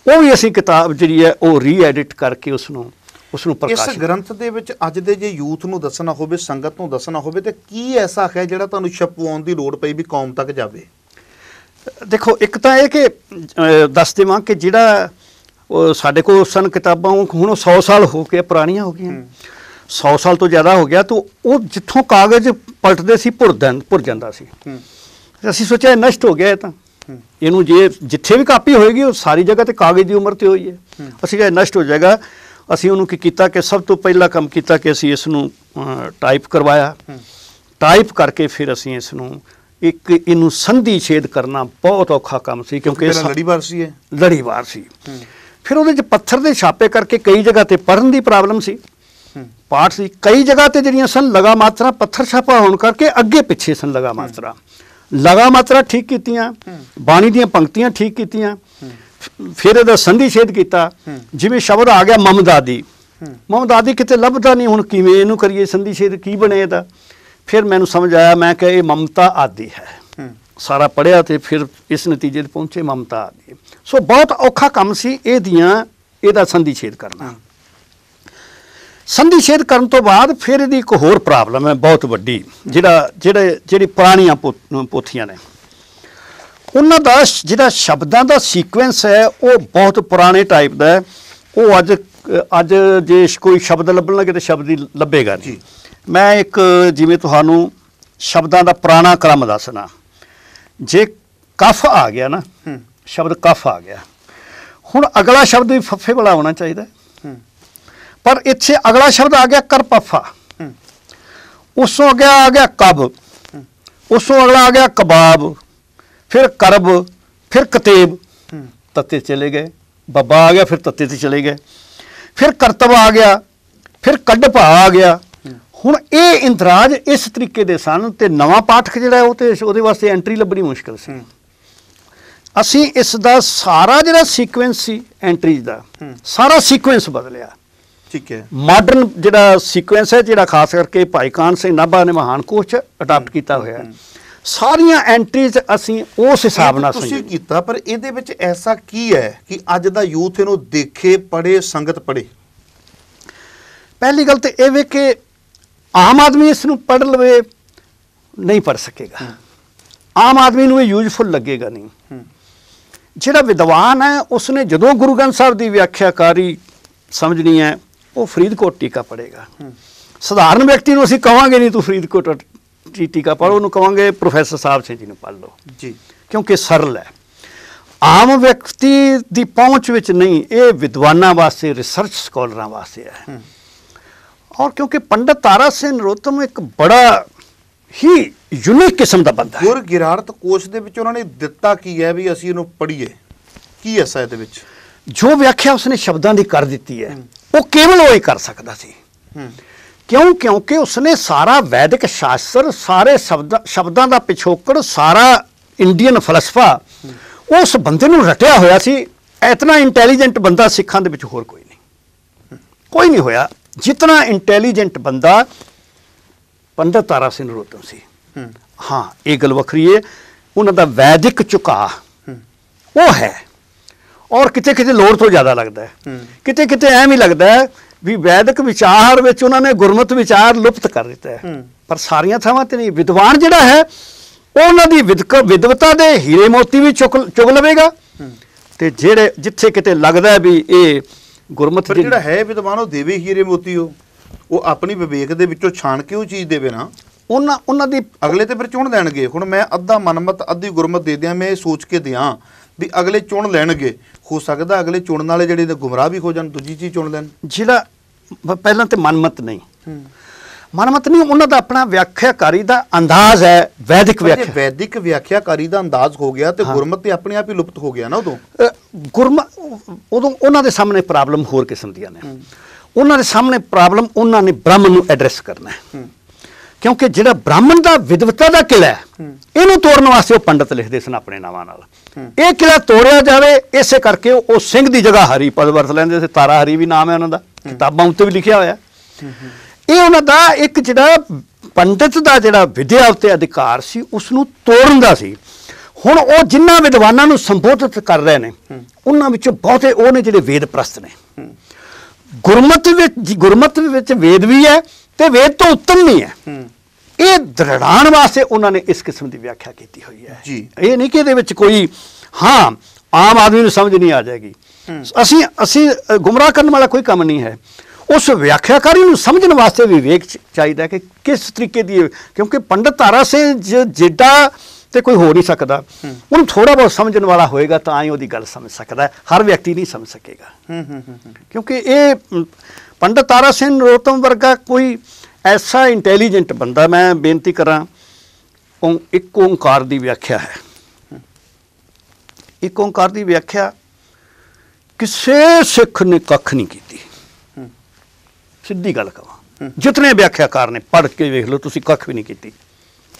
ਉਹ ਵੀ ਅਸੀਂ ਕਿਤਾਬ ਜਿਹੜੀ ਹੈ ਉਹ ਰੀ-ਐਡਿਟ ਕਰਕੇ ਉਸ ਨੂੰ ਪ੍ਰਕਾਸ਼ਿਤ। ਇਸ ਗ੍ਰੰਥ ਦੇ ਵਿੱਚ ਅੱਜ ਦੇ ਜੇ ਯੂਥ ਨੂੰ ਦੱਸਣਾ ਹੋਵੇ, ਸੰਗਤ ਨੂੰ ਦੱਸਣਾ ਹੋਵੇ, ਤੇ ਕੀ ਐਸਾ ਹੈ ਜਿਹੜਾ ਤੁਹਾਨੂੰ ਛਪਵਾਉਣ ਦੀ ਲੋੜ ਪਈ ਵੀ ਕੌਮ ਤੱਕ ਜਾਵੇ? ਦੇਖੋ, ਇੱਕ ਤਾਂ ਇਹ ਕਿ ਦੱਸ ਦੇਵਾਂ ਕਿ ਜਿਹੜਾ ਸਾਡੇ ਕੋਲ ਸਨ ਕਿਤਾਬਾਂ, ਹੁਣ ਉਹ 100 ਸਾਲ ਹੋ ਕੇ ਪੁਰਾਣੀਆਂ ਹੋ ਗਈਆਂ। 100 ਸਾਲ ਤੋਂ ਜ਼ਿਆਦਾ ਹੋ ਗਿਆ। ਤਾਂ ਉਹ ਜਿੱਥੋਂ ਕਾਗਜ਼ ਪਲਟਦੇ ਸੀ ਭੁਰ ਜਾਂਦਾ ਸੀ। ਅਸੀਂ ਸੋਚਿਆ ਨਸ਼ਟ ਹੋ ਗਿਆ ਇਹ ਤਾਂ, ਇਹਨੂੰ ਜਿੱਥੇ ਵੀ ਕਾਪੀ ਹੋਏਗੀ ਉਹ ਸਾਰੀ ਜਗ੍ਹਾ ਤੇ ਕਾਗਜ਼ ਦੀ ਉਮਰ ਤੇ ਹੋਈ ਹੈ। ਅਸੀਂ ਕਿਹਾ ਨਸ਼ਟ ਹੋ ਜਾਏਗਾ। ਅਸੀਂ ਉਹਨੂੰ ਕੀ ਕੀਤਾ ਕਿ ਸਭ ਤੋਂ ਪਹਿਲਾ ਕੰਮ ਕੀਤਾ ਕਿ ਅਸੀਂ ਇਸ ਨੂੰ ਟਾਈਪ ਕਰਵਾਇਆ। ਟਾਈਪ ਕਰਕੇ ਫਿਰ ਅਸੀਂ ਇਸ ਨੂੰ ਇਹਨੂੰ ਸੰਧੀ ਛੇਦ ਕਰਨਾ ਬਹੁਤ ਔਖਾ ਕੰਮ ਸੀ, ਕਿਉਂਕਿ ਲੜੀਵਾਰ ਸੀ। ਫਿਰ ਉਹਦੇ 'ਚ ਪੱਥਰ ਦੇ ਛਾਪੇ ਕਰਕੇ ਕਈ ਜਗ੍ਹਾ ਤੇ ਪੜ੍ਹਨ ਦੀ ਪ੍ਰੋਬਲਮ ਸੀ, ਪਾਠ ਸੀ। ਕਈ ਜਗ੍ਹਾ ਤੇ ਜਿਹੜੀਆਂ ਸਨ ਲਗਾ ਮਾਤਰਾ ਪੱਥਰ ਛਾਪਾ ਹੋਣ ਕਰਕੇ ਅੱਗੇ ਪਿੱਛੇ ਸਨ ਲਗਾ ਮਾਤਰਾ ਠੀਕ ਕੀਤੀਆਂ, ਬਾਣੀ ਦੀਆਂ ਪੰਕਤੀਆਂ ਠੀਕ ਕੀਤੀਆਂ। ਫਿਰ ਇਹਦਾ ਸੰਧੀ ਛੇਦ ਕੀਤਾ। ਜਿਵੇਂ ਸ਼ਬਦ ਆ ਗਿਆ ਮਮਦਾਦੀ ਕਿਤੇ ਲੱਭਦਾ ਨਹੀਂ, ਹੁਣ ਕਿਵੇਂ ਇਹਨੂੰ ਕਰੀਏ ਸੰਧੀ ਛੇਦ, ਕੀ ਬਣੇ ਇਹਦਾ? ਫਿਰ ਮੈਨੂੰ ਸਮਝ ਆਇਆ, ਮੈਂ ਕਿਹਾ ਇਹ ਮਮਤਾ ਆਦਿ ਹੈ। ਸਾਰਾ ਪੜ੍ਹਿਆ ਤੇ ਫਿਰ ਇਸ ਨਤੀਜੇ ਤੇ ਪਹੁੰਚੇ ਮਮਤਾ ਆਦਿ। ਸੋ ਬਹੁਤ ਔਖਾ ਕੰਮ ਸੀ ਇਹਦਾ ਸੰਧੀ ਛੇਦ ਕਰਨਾ। ਸੰਧੀ ਛੇਦ ਕਰਨ ਤੋਂ ਬਾਅਦ ਫਿਰ ਇਹਦੀ ਇੱਕ ਹੋਰ ਪ੍ਰੋਬਲਮ ਹੈ ਬਹੁਤ ਵੱਡੀ, ਜਿਹੜੀ ਪੁਰਾਣੀਆਂ ਪੋਥੀਆਂ ਨੇ, ਉਹਨਾਂ ਦਾ ਜਿਹੜਾ ਸ਼ਬਦਾਂ ਦਾ ਸੀਕੁਐਂਸ ਹੈ ਉਹ ਬਹੁਤ ਪੁਰਾਣੇ ਟਾਈਪ ਦਾ ਹੈ। ਉਹ ਅੱਜ ਜੇ ਕੋਈ ਸ਼ਬਦ ਲੱਭਣ ਲੱਗੇ ਤਾਂ ਸ਼ਬਦ ਹੀ ਲੱਭੇਗਾ ਨਹੀਂ। ਮੈਂ ਇੱਕ ਜਿਵੇਂ ਤੁਹਾਨੂੰ ਸ਼ਬਦਾਂ ਦਾ ਪੁਰਾਣਾ ਕ੍ਰਮ ਦੱਸਣਾ। ਜੇ ਕਫ ਆ ਗਿਆ ਨਾ, ਸ਼ਬਦ ਕਫ ਆ ਗਿਆ, ਹੁਣ ਅਗਲਾ ਸ਼ਬਦ ਵੀ ਫੱਫੇ ਵਾਲਾ ਹੋਣਾ ਚਾਹੀਦਾ। ਪਰ ਇੱਥੇ ਅਗਲਾ ਸ਼ਬਦ ਆ ਗਿਆ ਕਰਪਫਾ, ਉਸ ਤੋਂ ਅੱਗੇ ਆ ਗਿਆ ਕਬ, ਉਸ ਤੋਂ ਅਗਲਾ ਆ ਗਿਆ ਕਬਾਬ, ਫਿਰ ਕਰਬ, ਫਿਰ ਕਤੇਬ, ਤੱਤੇ ਚਲੇ ਗਏ। ਬੱਬਾ ਆ ਗਿਆ, ਫਿਰ ਤੱਤੇ ਤੇ ਚਲੇ ਗਏ। ਫਿਰ ਕਰਤਬ ਆ ਗਿਆ, ਫਿਰ ਕੱਢਭਾ ਆ ਗਿਆ। ਹੁਣ ਇਹ ਇੰਦਰਾਜ ਇਸ ਤਰੀਕੇ ਦੇ ਸਨ ਤੇ ਨਵਾਂ ਪਾਠਕ ਜਿਹੜਾ ਉਹ ਤੇ ਉਹਦੇ ਵਾਸਤੇ ਐਂਟਰੀ ਲੱਭਣੀ ਮੁਸ਼ਕਿਲ ਸੀ। ਅਸੀਂ ਇਸ ਦਾ ਸਾਰਾ ਜਿਹੜਾ ਸੀਕੁਐਂਸ ਸੀ ਐਂਟਰੀਜ਼ ਦਾ, ਸਾਰਾ ਸੀਕੁਐਂਸ ਬਦਲਿਆ। ਠੀਕ ਹੈ, ਮਾਡਰਨ ਜਿਹੜਾ ਸੀਕੁਐਂਸ ਹੈ, ਜਿਹੜਾ ਖਾਸ ਕਰਕੇ ਭਾਈ ਕਾਨ ਸਿੰਘ ਨਾਭਾ ਨੇ ਮਹਾਨ ਕੋਸ਼ 'ਚ ਅਡਾਪਟ ਕੀਤਾ ਹੋਇਆ, ਸਾਰੀਆਂ ਐਂਟਰੀਜ਼ ਅਸੀਂ ਉਸ ਹਿਸਾਬ ਨਾਲ ਤੁਸੀਂ ਕੀਤਾ। ਪਰ ਇਹਦੇ ਵਿੱਚ ਐਸਾ ਕੀ ਹੈ ਕਿ ਅੱਜ ਦਾ ਯੂਥ ਇਹਨੂੰ ਦੇਖੇ, ਪੜ੍ਹੇ, ਸੰਗਤ ਪੜ੍ਹੇ? ਪਹਿਲੀ ਗੱਲ ਤੇ ਇਹ ਵੇ ਕਿ ਆਮ ਆਦਮੀ ਇਸ ਨੂੰ ਪੜ੍ਹ ਲਵੇ ਨਹੀਂ ਪੜ੍ਹ ਸਕੇਗਾ। ਆਮ ਆਦਮੀ ਨੂੰ ਇਹ ਯੂਜ਼ਫੁਲ ਲੱਗੇਗਾ ਨਹੀਂ। ਜਿਹੜਾ ਵਿਦਵਾਨ ਹੈ ਉਸਨੇ ਜਦੋਂ ਗੁਰੂ ਗ੍ਰੰਥ ਸਾਹਿਬ ਦੀ ਵਿਆਖਿਆਕਾਰੀ ਸਮਝਣੀ ਹੈ ਉਹ ਫਰੀਦਕੋਟ ਟੀਕਾ ਪੜ੍ਹੇਗਾ। ਸਧਾਰਨ ਵਿਅਕਤੀ ਨੂੰ ਅਸੀਂ ਕਹਾਂਗੇ ਨਹੀਂ ਤੂੰ ਫਰੀਦਕੋਟ ਟੀਕਾ ਪੜ੍ਹੋ, ਉਹਨੂੰ ਕਹਾਂਗੇ ਪ੍ਰੋਫੈਸਰ ਸਾਹਿਬ ਸਿੰਘ ਜੀ ਨੂੰ ਪੜ੍ਹ ਲਓ ਜੀ, ਕਿਉਂਕਿ ਸਰਲ ਹੈ, ਆਮ ਵਿਅਕਤੀ ਦੀ ਪਹੁੰਚ ਵਿੱਚ ਨਹੀਂ, ਇਹ ਵਿਦਵਾਨਾਂ ਵਾਸਤੇ, ਰਿਸਰਚ ਸਕਾਲਰਾਂ ਵਾਸਤੇ ਹੈ। ਔਰ ਕਿਉਂਕਿ ਪੰਡਤ ਤਾਰਾ ਸਿੰਘ ਨਰੋਤਮ ਇੱਕ ਬੜਾ ਹੀ ਯੂਨੀਕ ਕਿਸਮ ਦਾ ਬੰਦਾ ਹੈ। ਗੁਰ ਗਿਰਾਰਤ ਕੋਸ਼ ਦੇ ਵਿੱਚ ਉਹਨਾਂ ਨੇ ਦਿੱਤਾ ਕੀ ਹੈ ਵੀ ਅਸੀਂ ਇਹਨੂੰ ਪੜ੍ਹੀਏ, ਕੀ ਐਸਾ ਇਹਦੇ ਵਿੱਚ? ਜੋ ਵਿਆਖਿਆ ਉਸਨੇ ਸ਼ਬਦਾਂ ਦੀ ਕਰ ਦਿੱਤੀ ਹੈ ਉਹ ਕੇਵਲ ਉਹ ਹੀ ਕਰ ਸਕਦਾ ਸੀ। ਕਿਉਂਕਿ ਉਸਨੇ ਸਾਰਾ ਵੈਦਿਕ ਸ਼ਾਸਤਰ, ਸਾਰੇ ਸ਼ਬਦਾਂ ਦਾ ਪਿਛੋਕੜ, ਸਾਰਾ ਇੰਡੀਅਨ ਫਲਸਫਾ ਉਸ ਬੰਦੇ ਨੂੰ ਰਟਿਆ ਹੋਇਆ ਸੀ। ਇਤਨਾ ਇੰਟੈਲੀਜੈਂਟ ਬੰਦਾ ਸਿੱਖਾਂ ਦੇ ਵਿੱਚ ਹੋਰ ਕੋਈ ਨਹੀਂ ਹੋਇਆ ਜਿਤਨਾ ਇੰਟੈਲੀਜੈਂਟ ਬੰਦਾ ਪੰਡਤ ਤਾਰਾ ਸਿੰਘ ਨਰੋਤਮ ਸੀ। ਹਾਂ, ਇਹ ਗੱਲ ਵੱਖਰੀ ਹੈ, ਉਹਨਾਂ ਦਾ ਵੈਦਿਕ ਝੁਕਾਅ ਉਹ ਹੈ, ਔਰ ਕਿਤੇ ਕਿਤੇ ਲੋੜ ਤੋਂ ਜ਼ਿਆਦਾ ਲੱਗਦਾ ਹੈ, ਕਿਤੇ ਕਿਤੇ ਐਵੇਂ ਲੱਗਦਾ ਹੈ ਵੀ ਵੈਦਿਕ ਵਿਚਾਰ ਵਿੱਚ ਉਹਨਾਂ ਨੇ ਗੁਰਮਤਿ ਵਿਚਾਰ ਲੁਪਤ ਕਰ ਦਿੱਤਾ ਹੈ, ਪਰ ਸਾਰੀਆਂ ਥਾਵਾਂ ਤੇ ਨਹੀਂ। ਵਿਦਵਾਨ ਜਿਹੜਾ ਹੈ ਉਹਨਾਂ ਦੀ ਵਿਦਵਤਾ ਦੇ ਹੀਰੇ ਮੋਤੀ ਵੀ ਚੁਗ ਲਵੇਗਾ, ਤੇ ਜਿਹੜੇ ਜਿੱਥੇ ਕਿਤੇ ਲੱਗਦਾ ਵੀ ਇਹ ਗੁਰਮਤਿ ਜਿਹੜਾ ਹੈ ਵਿਦਵਾਨ ਉਹ ਦੇਵੇ ਹੀਰੇ ਮੋਤੀ, ਉਹ ਆਪਣੀ ਵਿਵੇਕ ਦੇ ਵਿੱਚੋਂ ਛਾਣ ਕੇ ਉਹ ਚੀਜ਼ ਦੇਵੇ ਨਾ, ਉਹਨਾਂ ਦੀ ਅਗਲੇ ਤੇ ਫਿਰ ਚੁਣ ਲੈਣਗੇ। ਹੁਣ ਮੈਂ ਅੱਧਾ ਮਨਮਤ ਅੱਧੀ ਗੁਰਮਤ ਦੇ ਦਿਆਂ, ਮੈਂ ਇਹ ਸੋਚ ਕੇ ਦਿਆਂ ਵੀ ਅਗਲੇ ਚੁਣ ਲੈਣਗੇ, ਹੋ ਸਕਦਾ ਅਗਲੇ ਚੁਣਨ ਵਾਲੇ ਜਿਹੜੇ ਨੇ ਗੁੰਮਰਾਹ ਵੀ ਹੋ ਜਾਣ, ਦੂਜੀ ਚੀਜ਼ ਚੁਣ ਲੈਣ। ਜਿਹੜਾ ਪਹਿਲਾਂ ਤੇ ਮਨਮਤ ਨਹੀਂ, ਉਹਨਾਂ ਦਾ ਆਪਣਾ ਵਿਆਖਿਆਕਾਰੀ ਦਾ ਅੰਦਾਜ਼ ਹੈ, ਵੈਦਿਕ ਵਿਆਖਿਆ। ਵੈਦਿਕ ਵਿਆਖਿਆਕਾਰੀ ਦਾ ਅੰਦਾਜ਼ ਹੋ ਗਿਆ ਤੇ ਗੁਰਮਤ ਤੇ ਆਪਣੇ ਆਪ ਹੀ ਲੁਪਤ ਹੋ ਗਿਆ ਨਾ ਉਦੋਂ। ਉਦੋਂ ਉਹਨਾਂ ਦੇ ਸਾਹਮਣੇ ਪ੍ਰੋਬਲਮ ਹੋਰ ਕਿਸਮ ਦੀਆਂ ਨੇ। ਉਹਨਾਂ ਦੇ ਸਾਹਮਣੇ ਪ੍ਰੋਬਲਮ, ਉਹਨਾਂ ਨੇ ਬ੍ਰਾਹਮਣ ਨੂੰ ਐਡਰੈਸ ਕਰਨਾ ਹੈ, ਕਿਉਂਕਿ ਜਿਹੜਾ ਬ੍ਰਾਹਮਣ ਦਾ ਵਿਦਵਤਾ ਦਾ ਕਿਲਾ ਹੈ, ਇਹਨੂੰ ਤੋੜਨ ਵਾਸਤੇ ਉਹ ਪੰਡਤ ਲਿਖਦੇ ਸਨ ਆਪਣੇ ਨਾਵਾਂ ਨਾਲ। ਇਹ ਕਿਲਾ ਤੋੜਿਆ ਜਾਵੇ, ਇਸੇ ਕਰਕੇ ਉਹ ਸਿੰਘ ਦੀ ਜਗ੍ਹਾ ਹਰੀ ਪਦ ਵਰਤ ਲੈਂਦੇ ਸੀ। ਤਾਰਾ ਹਰੀ ਵੀ ਨਾਮ ਹੈ ਉਹਨਾਂ ਦਾ, ਕਿਤਾਬਾਂ ਉੱਤੇ ਵੀ ਲਿਖਿਆ ਹੋਇਆ। ਇਹ ਉਹਨਾਂ ਦਾ ਇੱਕ ਜਿਹੜਾ ਪੰਡਤ ਦਾ ਜਿਹੜਾ ਵਿਦਿਆ ਉੱਤੇ ਅਧਿਕਾਰ ਸੀ, ਉਸ ਨੂੰ ਤੋੜਨ ਦਾ ਸੀ। ਹੁਣ ਉਹ ਜਿਨ੍ਹਾਂ ਵਿਦਵਾਨਾਂ ਨੂੰ ਸੰਬੋਧਿਤ ਕਰ ਰਹੇ ਨੇ, ਉਹਨਾਂ ਵਿੱਚੋਂ ਬਹੁਤੇ ਉਹ ਨੇ ਜਿਹੜੇ ਵੇਦ ਪ੍ਰਸਤ ਨੇ। ਗੁਰਮਤਿ ਵਿੱਚ ਵੇਦ ਵੀ ਹੈ ਤੇ ਵੇਦ ਤੋਂ ਉੱਤਮ ਨਹੀਂ ਹੈ। ਇਹ ਦ੍ਰਿੜਾਉਣ ਵਾਸਤੇ ਉਹਨਾਂ ਨੇ ਇਸ ਕਿਸਮ ਦੀ ਵਿਆਖਿਆ ਕੀਤੀ ਹੋਈ ਹੈ। ਇਹ ਨਹੀਂ ਕਿ ਇਹਦੇ ਵਿੱਚ ਕੋਈ ਆਮ ਆਦਮੀ ਨੂੰ ਸਮਝ ਨਹੀਂ ਆ ਜਾਏਗੀ। ਅਸੀਂ ਗੁੰਮਰਾਹ ਕਰਨ ਵਾਲਾ ਕੋਈ ਕੰਮ ਨਹੀਂ ਹੈ। ਉਸ ਵਿਆਖਿਆਕਾਰੀ ਨੂੰ ਸਮਝਣ ਵਾਸਤੇ ਵੀ ਵਿਵੇਕ ਚਾਹੀਦਾ ਕਿ ਕਿਸ ਤਰੀਕੇ ਦੀ, ਕਿਉਂਕਿ ਪੰਡਤ ਤਾਰਾ ਸਿੰਘ ਜਿੱਡਾ ਤੇ ਕੋਈ ਹੋ ਨਹੀਂ ਸਕਦਾ, ਉਹਨੂੰ ਥੋੜਾ ਬਹੁਤ ਸਮਝਣ ਵਾਲਾ ਹੋਏਗਾ ਤਾਂ ਹੀ ਉਹਦੀ ਗੱਲ ਸਮਝ ਸਕਦਾ ਹੈ। ਹਰ ਵਿਅਕਤੀ ਨਹੀਂ ਸਮਝ ਸਕੇਗਾ, ਕਿਉਂਕਿ ਇਹ ਪੰਡਤ ਤਾਰਾ ਸਿੰਘ ਨਰੋਤਮ ਵਰਗਾ ਕੋਈ ਐਸਾ ਇੰਟੈਲੀਜੈਂਟ ਬੰਦਾ, ਮੈਂ ਬੇਨਤੀ ਕਰਾਂ, ਇੱਕ ਓਂਕਾਰ ਦੀ ਵਿਆਖਿਆ ਹੈ। ਇੱਕ ਓਂਕਾਰ ਦੀ ਵਿਆਖਿਆ ਕਿਸੇ ਸਿੱਖ ਨੇ ਕੱਖ ਨਹੀਂ ਕੀਤੀ, ਸਿੱਧੀ ਗੱਲ ਕਹਾਂ। ਜਿਤਨੇ ਵਿਆਖਿਆਕਾਰ ਨੇ ਪੜ੍ਹ ਕੇ ਵੇਖ ਲਓ ਤੁਸੀਂ, ਕੱਖ ਵੀ ਨਹੀਂ ਕੀਤੀ।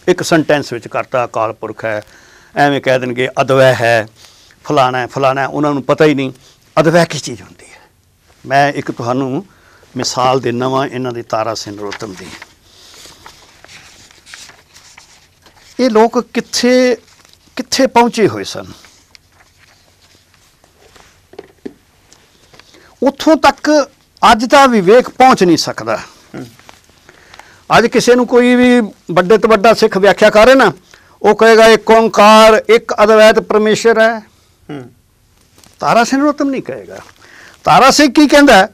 ਇੱਕ ਸੈਂਟੈਂਸ ਵਿੱਚ ਕਰਤਾ ਅਕਾਲ ਪੁਰਖ ਹੈ, ਐਵੇਂ ਕਹਿ ਦੇਣਗੇ ਅਦਵੈ ਹੈ, ਫਲਾਣਾ ਫਲਾਣਾ, ਉਹਨਾਂ ਨੂੰ ਪਤਾ ਹੀ ਨਹੀਂ ਅਦਵੈ ਕੀ ਚੀਜ਼ ਹੁੰਦੀ ਹੈ। ਮੈਂ ਇੱਕ ਤੁਹਾਨੂੰ ਮਿਸਾਲ ਦੇਣਾ ਵਾਂ ਇਹਨਾਂ ਦੀ, ਤਾਰਾ ਸਿੰਘ ਨਰੋਤਮ ਦੀ। ਇਹ ਲੋਕ ਕਿੱਥੇ ਪਹੁੰਚੇ ਹੋਏ ਸਨ, ਉੱਥੋਂ ਤੱਕ ਅੱਜ ਦਾ ਵਿਵੇਕ ਪਹੁੰਚ ਨਹੀਂ ਸਕਦਾ। ਅੱਜ ਕਿਸੇ ਨੂੰ ਕੋਈ ਵੀ ਵੱਡੇ ਤੋਂ ਵੱਡਾ ਸਿੱਖ ਵਿਆਖਿਆ ਕਰੇ ਨਾ, ਉਹ ਕਹੇਗਾ ਇੱਕ ਓਂਕਾਰ, ਇੱਕ ਅਦਵੈਤ ਪਰਮੇਸ਼ਰ ਹੈ। ਤਾਰਾ ਸਿੰਘ ਨਰੋਤਮ ਨਹੀਂ ਕਹੇਗਾ। ਤਾਰਾ ਸਿੰਘ ਕੀ ਕਹਿੰਦਾ?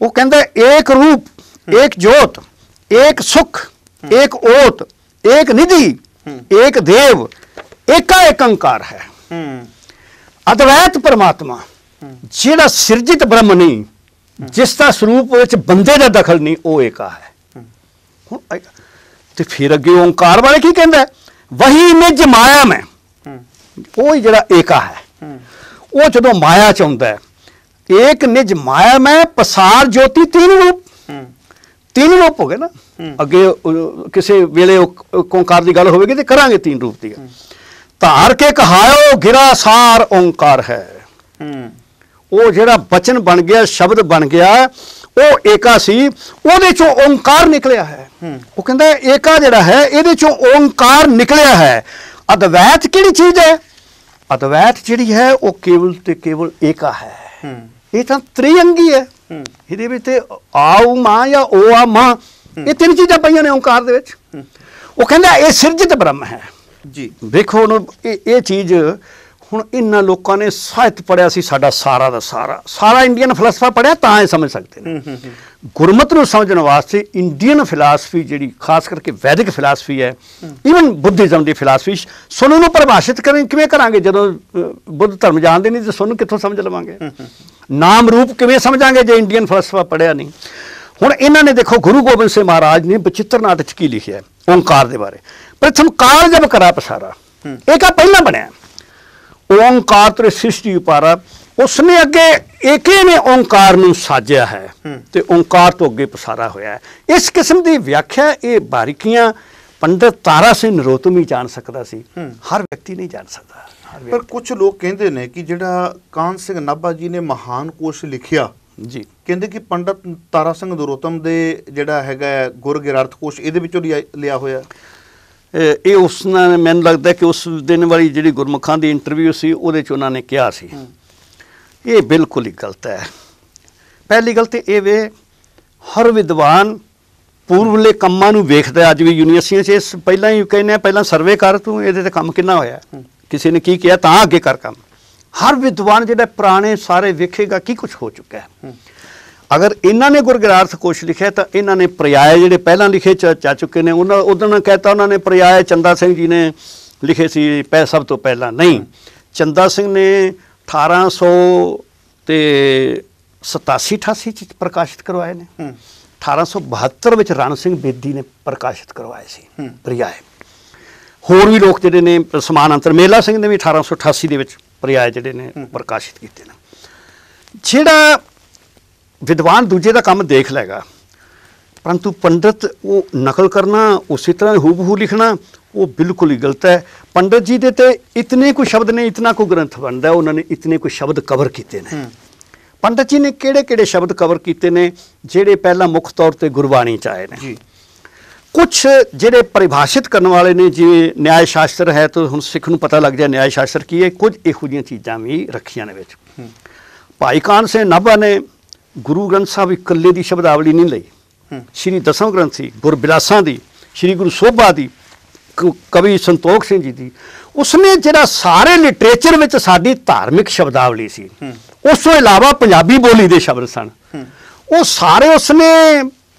ਉਹ ਕਹਿੰਦਾ ਏਕ ਰੂਪ, ਏਕ ਜੋਤ, ਏਕ ਸੁਖ, ਏਕ ਓਤ, ਏਕ ਨਿਧि, ਏਕ ਦੇਵ, ਏਕਾ ਏਕ ਓਂਕਾਰ ਹੈ। ਅਦਵੈਤ ਪਰਮਾਤਮਾ, ਜਿਹੜਾ ਸਿਰਜਿਤ ਬ੍ਰਹਮ ਨਹੀਂ, ਜਿਸ ਦਾ ਸਰੂਪ ਵਿੱਚ ਬੰਦੇ ਦਾ ਦਖਲ ਨਹੀਂ, ਉਹ ਏਕਾ ਹੈ। ਤੇ ਫਿਰ ਅੱਗੇ ਓਂਕਾਰ ਵਾਲੇ ਕੀ ਕਹਿੰਦਾ? ਵਹੀ ਨਿਜ ਮਾਇਆ ਮੈਂ, ਉਹ ਹੀ ਜਿਹੜਾ ਏਕਾ ਹੈ। ਉਹ ਜਦੋਂ ਮਾਇਆ ਚ ਆਉਂਦਾ, ਏਕ ਨਿਜ ਮਾਇਆ ਮੈਂ ਪਸਾਰ ਜੋਤੀ, ਤਿੰਨ ਰੂਪ ਹੋ ਗਏ ਨਾ। ਅੱਗੇ ਕਿਸੇ ਵੇਲੇ ਓਂਕਾਰ ਦੀ ਗੱਲ ਹੋਵੇਗੀ ਤੇ ਕਰਾਂਗੇ ਤਿੰਨ ਰੂਪ ਦੀ। ਧਾਰ ਕੇ ਕਹਾਇਓ ਗਿਰਾ ਸਾਰ ਓਂਕਾਰ ਹੈ। ਉਹ ਜਿਹੜਾ ਬਚਨ ਬਣ ਗਿਆ, ਸ਼ਬਦ ਬਣ ਗਿਆ, ਉਹ ਏਕਾ ਸੀ, ਉਹਦੇ ਚੋਂ ਓਂਕਾਰ ਨਿਕਲਿਆ ਹੈ। ਉਹ ਕਹਿੰਦਾ ਏਕਾ ਜਿਹੜਾ ਹੈ, ਇਹਦੇ ਚੋਂ ਓਂਕਾਰ ਨਿਕਲਿਆ ਹੈ। ਅਦਵੈਤ ਕਿਹੜੀ ਚੀਜ਼ ਹੈ? ਅਦਵੈਤ ਜਿਹੜੀ ਹੈ ਉਹ ਕੇਵਲ ਤੇ ਕੇਵਲ ਏਕਾ ਹੈ। ਇਹ ਤਾਂ ਤ੍ਰਿਅੰਗੀ ਹੈ। ਇਹਦੇ ਵਿੱਚ ਤੇ ਆਉ ਮਾਂ ਜਾਂ ਓ ਆ ਮਾਂ, ਇਹ ਤਿੰਨ ਚੀਜ਼ਾਂ ਪਈਆਂ ਨੇ ਓਂਕਾਰ ਦੇ ਵਿੱਚ। ਉਹ ਕਹਿੰਦਾ ਇਹ ਸਿਰਜਿਤ ਬ੍ਰਹਮ ਹੈ ਜੀ। ਵੇਖੋ ਹੁਣ ਇਹ ਚੀਜ਼ ਹੁਣ ਇਹਨਾਂ ਲੋਕਾਂ ਨੇ ਸਾਹਿਤ ਪੜ੍ਹਿਆ ਸੀ ਸਾਡਾ ਸਾਰਾ ਦਾ ਸਾਰਾ ਇੰਡੀਅਨ ਫਲਸਫਾ ਪੜ੍ਹਿਆ ਤਾਂ ਇਹ ਸਮਝ ਸਕਦੇ ਨੇ। ਗੁਰਮਤ ਨੂੰ ਸਮਝਣ ਵਾਸਤੇ ਇੰਡੀਅਨ ਫਿਲਾਸਫੀ ਜਿਹੜੀ ਖਾਸ ਕਰਕੇ ਵੈਦਿਕ ਫਿਲਾਸਫੀ ਹੈ, ਈਵਨ ਬੁੱਧਿਜ਼ਮ ਦੀ ਫਿਲਾਸਫੀ, ਸਾਨੂੰ ਨੂੰ ਪਰਿਭਾਸ਼ਿਤ ਕਿਵੇਂ ਕਰਾਂਗੇ ਜਦੋਂ ਬੁੱਧ ਧਰਮ ਜਾਣਦੇ ਨਹੀਂ ਤੇ ਸਾਨੂੰ ਕਿੱਥੋਂ ਸਮਝ ਲਵਾਂਗੇ? ਨਾਮ ਰੂਪ ਕਿਵੇਂ ਸਮਝਾਂਗੇ ਜੇ ਇੰਡੀਅਨ ਫਲਸਫਾ ਪੜ੍ਹਿਆ ਨਹੀਂ? ਹੁਣ ਇਹਨਾਂ ਨੇ ਦੇਖੋ ਗੁਰੂ ਗੋਬਿੰਦ ਸਿੰਘ ਮਹਾਰਾਜ ਨੇ ਬਚਿੱਤਰ ਨਾਟਕ 'ਚ ਕੀ ਲਿਖਿਆ ਓਂਕਾਰ ਦੇ ਬਾਰੇ? ਪ੍ਰਥਮ ਕਾਲ ਜਬ ਕਰਾ ਪਸਾਰਾ, ਇਹ ਕਾ ਪਹਿਲਾਂ ਬਣਿਆ ਓਂਕਾਰ ਤੇ ਸ੍ਰਿਸ਼ਟੀ ਉਪਾਰਾ। ਉਸਨੇ ਅੱਗੇ ਏਕੇ ਨੇ ਓਂਕਾਰ ਨੂੰ ਸਾਜਿਆ ਹੈ ਤੇ ਓਂਕਾਰ ਤੋਂ ਅੱਗੇ ਪਸਾਰਾ ਹੋਇਆ ਹੈ। ਇਸ ਕਿਸਮ ਦੀ ਵਿਆਖਿਆ, ਇਹ ਬਾਰੀਕੀਆਂ ਪੰਡਤ ਤਾਰਾ ਸਿੰਘ ਨਰੋਤਮ ਹੀ ਜਾਣ ਸਕਦਾ ਸੀ, ਹਰ ਵਿਅਕਤੀ ਨਹੀਂ ਜਾਣ ਸਕਦਾ। ਪਰ ਕੁਝ ਲੋਕ ਕਹਿੰਦੇ ਨੇ ਕਿ ਜਿਹੜਾ ਕਾਹਨ ਸਿੰਘ ਨਾਭਾ ਜੀ ਨੇ ਮਹਾਨ ਕੋਸ਼ ਲਿਖਿਆ ਜੀ, ਕਹਿੰਦੇ ਕਿ ਪੰਡਤ ਤਾਰਾ ਸਿੰਘ ਨਰੋਤਮ ਦੇ ਜਿਹੜਾ ਹੈਗਾ ਗੁਰ ਗਿਰਾਰਥ ਕੋਸ਼ ਇਹਦੇ ਵਿੱਚੋਂ ਲਿਆ ਹੋਇਆ। ਇਹ ਉਸ ਨਾਲ ਮੈਨੂੰ ਲੱਗਦਾ ਕਿ ਉਸ ਦਿਨ ਵਾਲੀ ਜਿਹੜੀ ਗੁਰਮੁਖਾਂ ਦੀ ਇੰਟਰਵਿਊ ਸੀ ਉਹਦੇ 'ਚ ਉਹਨਾਂ ਨੇ ਕਿਹਾ ਸੀ। ਇਹ ਬਿਲਕੁਲ ਹੀ ਗਲਤ ਹੈ। ਪਹਿਲੀ ਗੱਲ ਤਾਂ ਇਹ ਵੇ, ਹਰ ਵਿਦਵਾਨ ਪੂਰਵਲੇ ਕੰਮਾਂ ਨੂੰ ਵੇਖਦਾ। ਅੱਜ ਵੀ ਯੂਨੀਵਰਸਿਟੀਆਂ 'ਚ ਇਸ ਪਹਿਲਾਂ ਹੀ ਕਹਿੰਦੇ ਆ, ਪਹਿਲਾਂ ਸਰਵੇ ਕਰ ਤੂੰ ਇਹਦੇ 'ਤੇ ਕੰਮ ਕਿੰਨਾ ਹੋਇਆ, ਕਿਸੇ ਨੇ ਕੀ ਕਿਹਾ ਤਾਂ ਅੱਗੇ ਕਰ ਕੰਮ। ਹਰ ਵਿਦਵਾਨ ਜਿਹੜਾ ਪੁਰਾਣੇ ਸਾਰੇ ਵੇਖੇਗਾ ਕੀ ਕੁਛ ਹੋ ਚੁੱਕਾ ਹੈ। ਅਗਰ ਇਹਨਾਂ ਨੇ ਗੁਰਗਿਰਾਰਥ ਕੋਸ਼ ਲਿਖਿਆ ਤਾਂ ਇਹਨਾਂ ਨੇ ਪਰਿਆਏ ਜਿਹੜੇ ਪਹਿਲਾਂ ਲਿਖੇ ਚਾ ਚੁੱਕੇ ਨੇ, ਉਹਨਾਂ ਨੇ ਕਹਿਤਾ ਉਹਨਾਂ ਨੇ ਪਰਿਆਏ ਚੰਦਾ ਸਿੰਘ ਜੀ ਨੇ ਲਿਖੇ ਸੀ ਸਭ ਤੋਂ ਪਹਿਲਾਂ। ਨਹੀਂ, ਚੰਦਾ ਸਿੰਘ ਨੇ 1887-88 ਚ ਪ੍ਰਕਾਸ਼ਿਤ ਕਰਵਾਏ ਨੇ। 1872 ਵਿੱਚ ਰਣ ਸਿੰਘ ਬੇਦੀ ਨੇ ਪ੍ਰਕਾਸ਼ਿਤ ਕਰਵਾਏ ਸੀ ਪਰਿਆਏ। ਹੋਰ ਵੀ ਲੋਕ ਜਿਹੜੇ ਨੇ ਸਮਾਨ ਅੰਤਰ, ਮੇਲਾ ਸਿੰਘ ਨੇ ਵੀ 1888 ਦੇ ਵਿੱਚ ਪਰਿਆਏ ਜਿਹੜੇ ਨੇ ਪ੍ਰਕਾਸ਼ਿਤ ਕੀਤੇ ਨੇ। ਜਿਹੜਾ ਵਿਦਵਾਨ ਦੂਜੇ ਦਾ ਕੰਮ ਦੇਖ ਲਏਗਾ, ਪਰੰਤੂ ਪੰਡਤ ਉਹ ਨਕਲ ਕਰਨਾ, ਉਸੇ ਤਰ੍ਹਾਂ ਹੂਬਹੂ ਲਿਖਣਾ, ਉਹ ਬਿਲਕੁਲ ਹੀ ਗਲਤ ਹੈ। ਪੰਡਤ ਜੀ ਦੇ ਤੇ ਇਤਨੇ ਕੋਈ ਸ਼ਬਦ ਨੇ, ਇਤਨਾ ਕੋਈ ਗ੍ਰੰਥ ਬਣਦਾ, ਉਹਨਾਂ ਨੇ ਇਤਨੇ ਕੋਈ ਸ਼ਬਦ ਕਵਰ ਕੀਤੇ ਨੇ। ਪੰਡਤ ਜੀ ਨੇ ਕਿਹੜੇ ਸ਼ਬਦ ਕਵਰ ਕੀਤੇ ਨੇ ਜਿਹੜੇ ਪਹਿਲਾਂ ਮੁੱਖ ਤੌਰ ਤੇ ਗੁਰਬਾਣੀ 'ਚ ਆਏ ਨੇ। ਕੁਛ ਜਿਹੜੇ ਪਰਿਭਾਸ਼ਿਤ ਕਰਨ ਵਾਲੇ ਨੇ, ਜਿਵੇਂ ਨਿਆਇ ਸ਼ਾਸਤਰ ਹੈ, ਤਾਂ ਹੁਣ ਸਿੱਖ ਨੂੰ ਪਤਾ ਲੱਗ ਜਾਏ ਨਿਆਇ ਸ਼ਾਸਤਰ ਕੀ ਹੈ। ਕੁਝ ਇਹੋ ਜਿਹੀਆਂ ਚੀਜ਼ਾਂ ਵੀ ਰੱਖੀਆਂ ਨੇ ਵਿੱਚ। ਭਾਈ ਕਾਹਨ ਸਿੰਘ ਨਾਭਾ ਨੇ ਗੁਰੂ ਗ੍ਰੰਥ ਸਾਹਿਬ ਇਕੱਲੇ ਦੀ ਸ਼ਬਦਾਵਲੀ ਨਹੀਂ ਲਈ, ਸ਼੍ਰੀ ਦਸਮ ਗ੍ਰੰਥੀ, ਗੁਰਬਿਲਾਸਾਂ ਦੀ, ਸ਼੍ਰੀ ਗੁਰੂ ਸੋਭਾ ਦੀ, ਕਵੀ ਸੰਤੋਖ ਸਿੰਘ ਜੀ ਦੀ। ਉਸਨੇ ਜਿਹੜਾ ਸਾਰੇ ਲਿਟਰੇਚਰ ਵਿੱਚ ਸਾਡੀ ਧਾਰਮਿਕ ਸ਼ਬਦਾਵਲੀ ਸੀ, ਉਸ ਤੋਂ ਇਲਾਵਾ ਪੰਜਾਬੀ ਬੋਲੀ ਦੇ ਸ਼ਬਦ ਸਨ, ਉਹ ਸਾਰੇ ਉਸਨੇ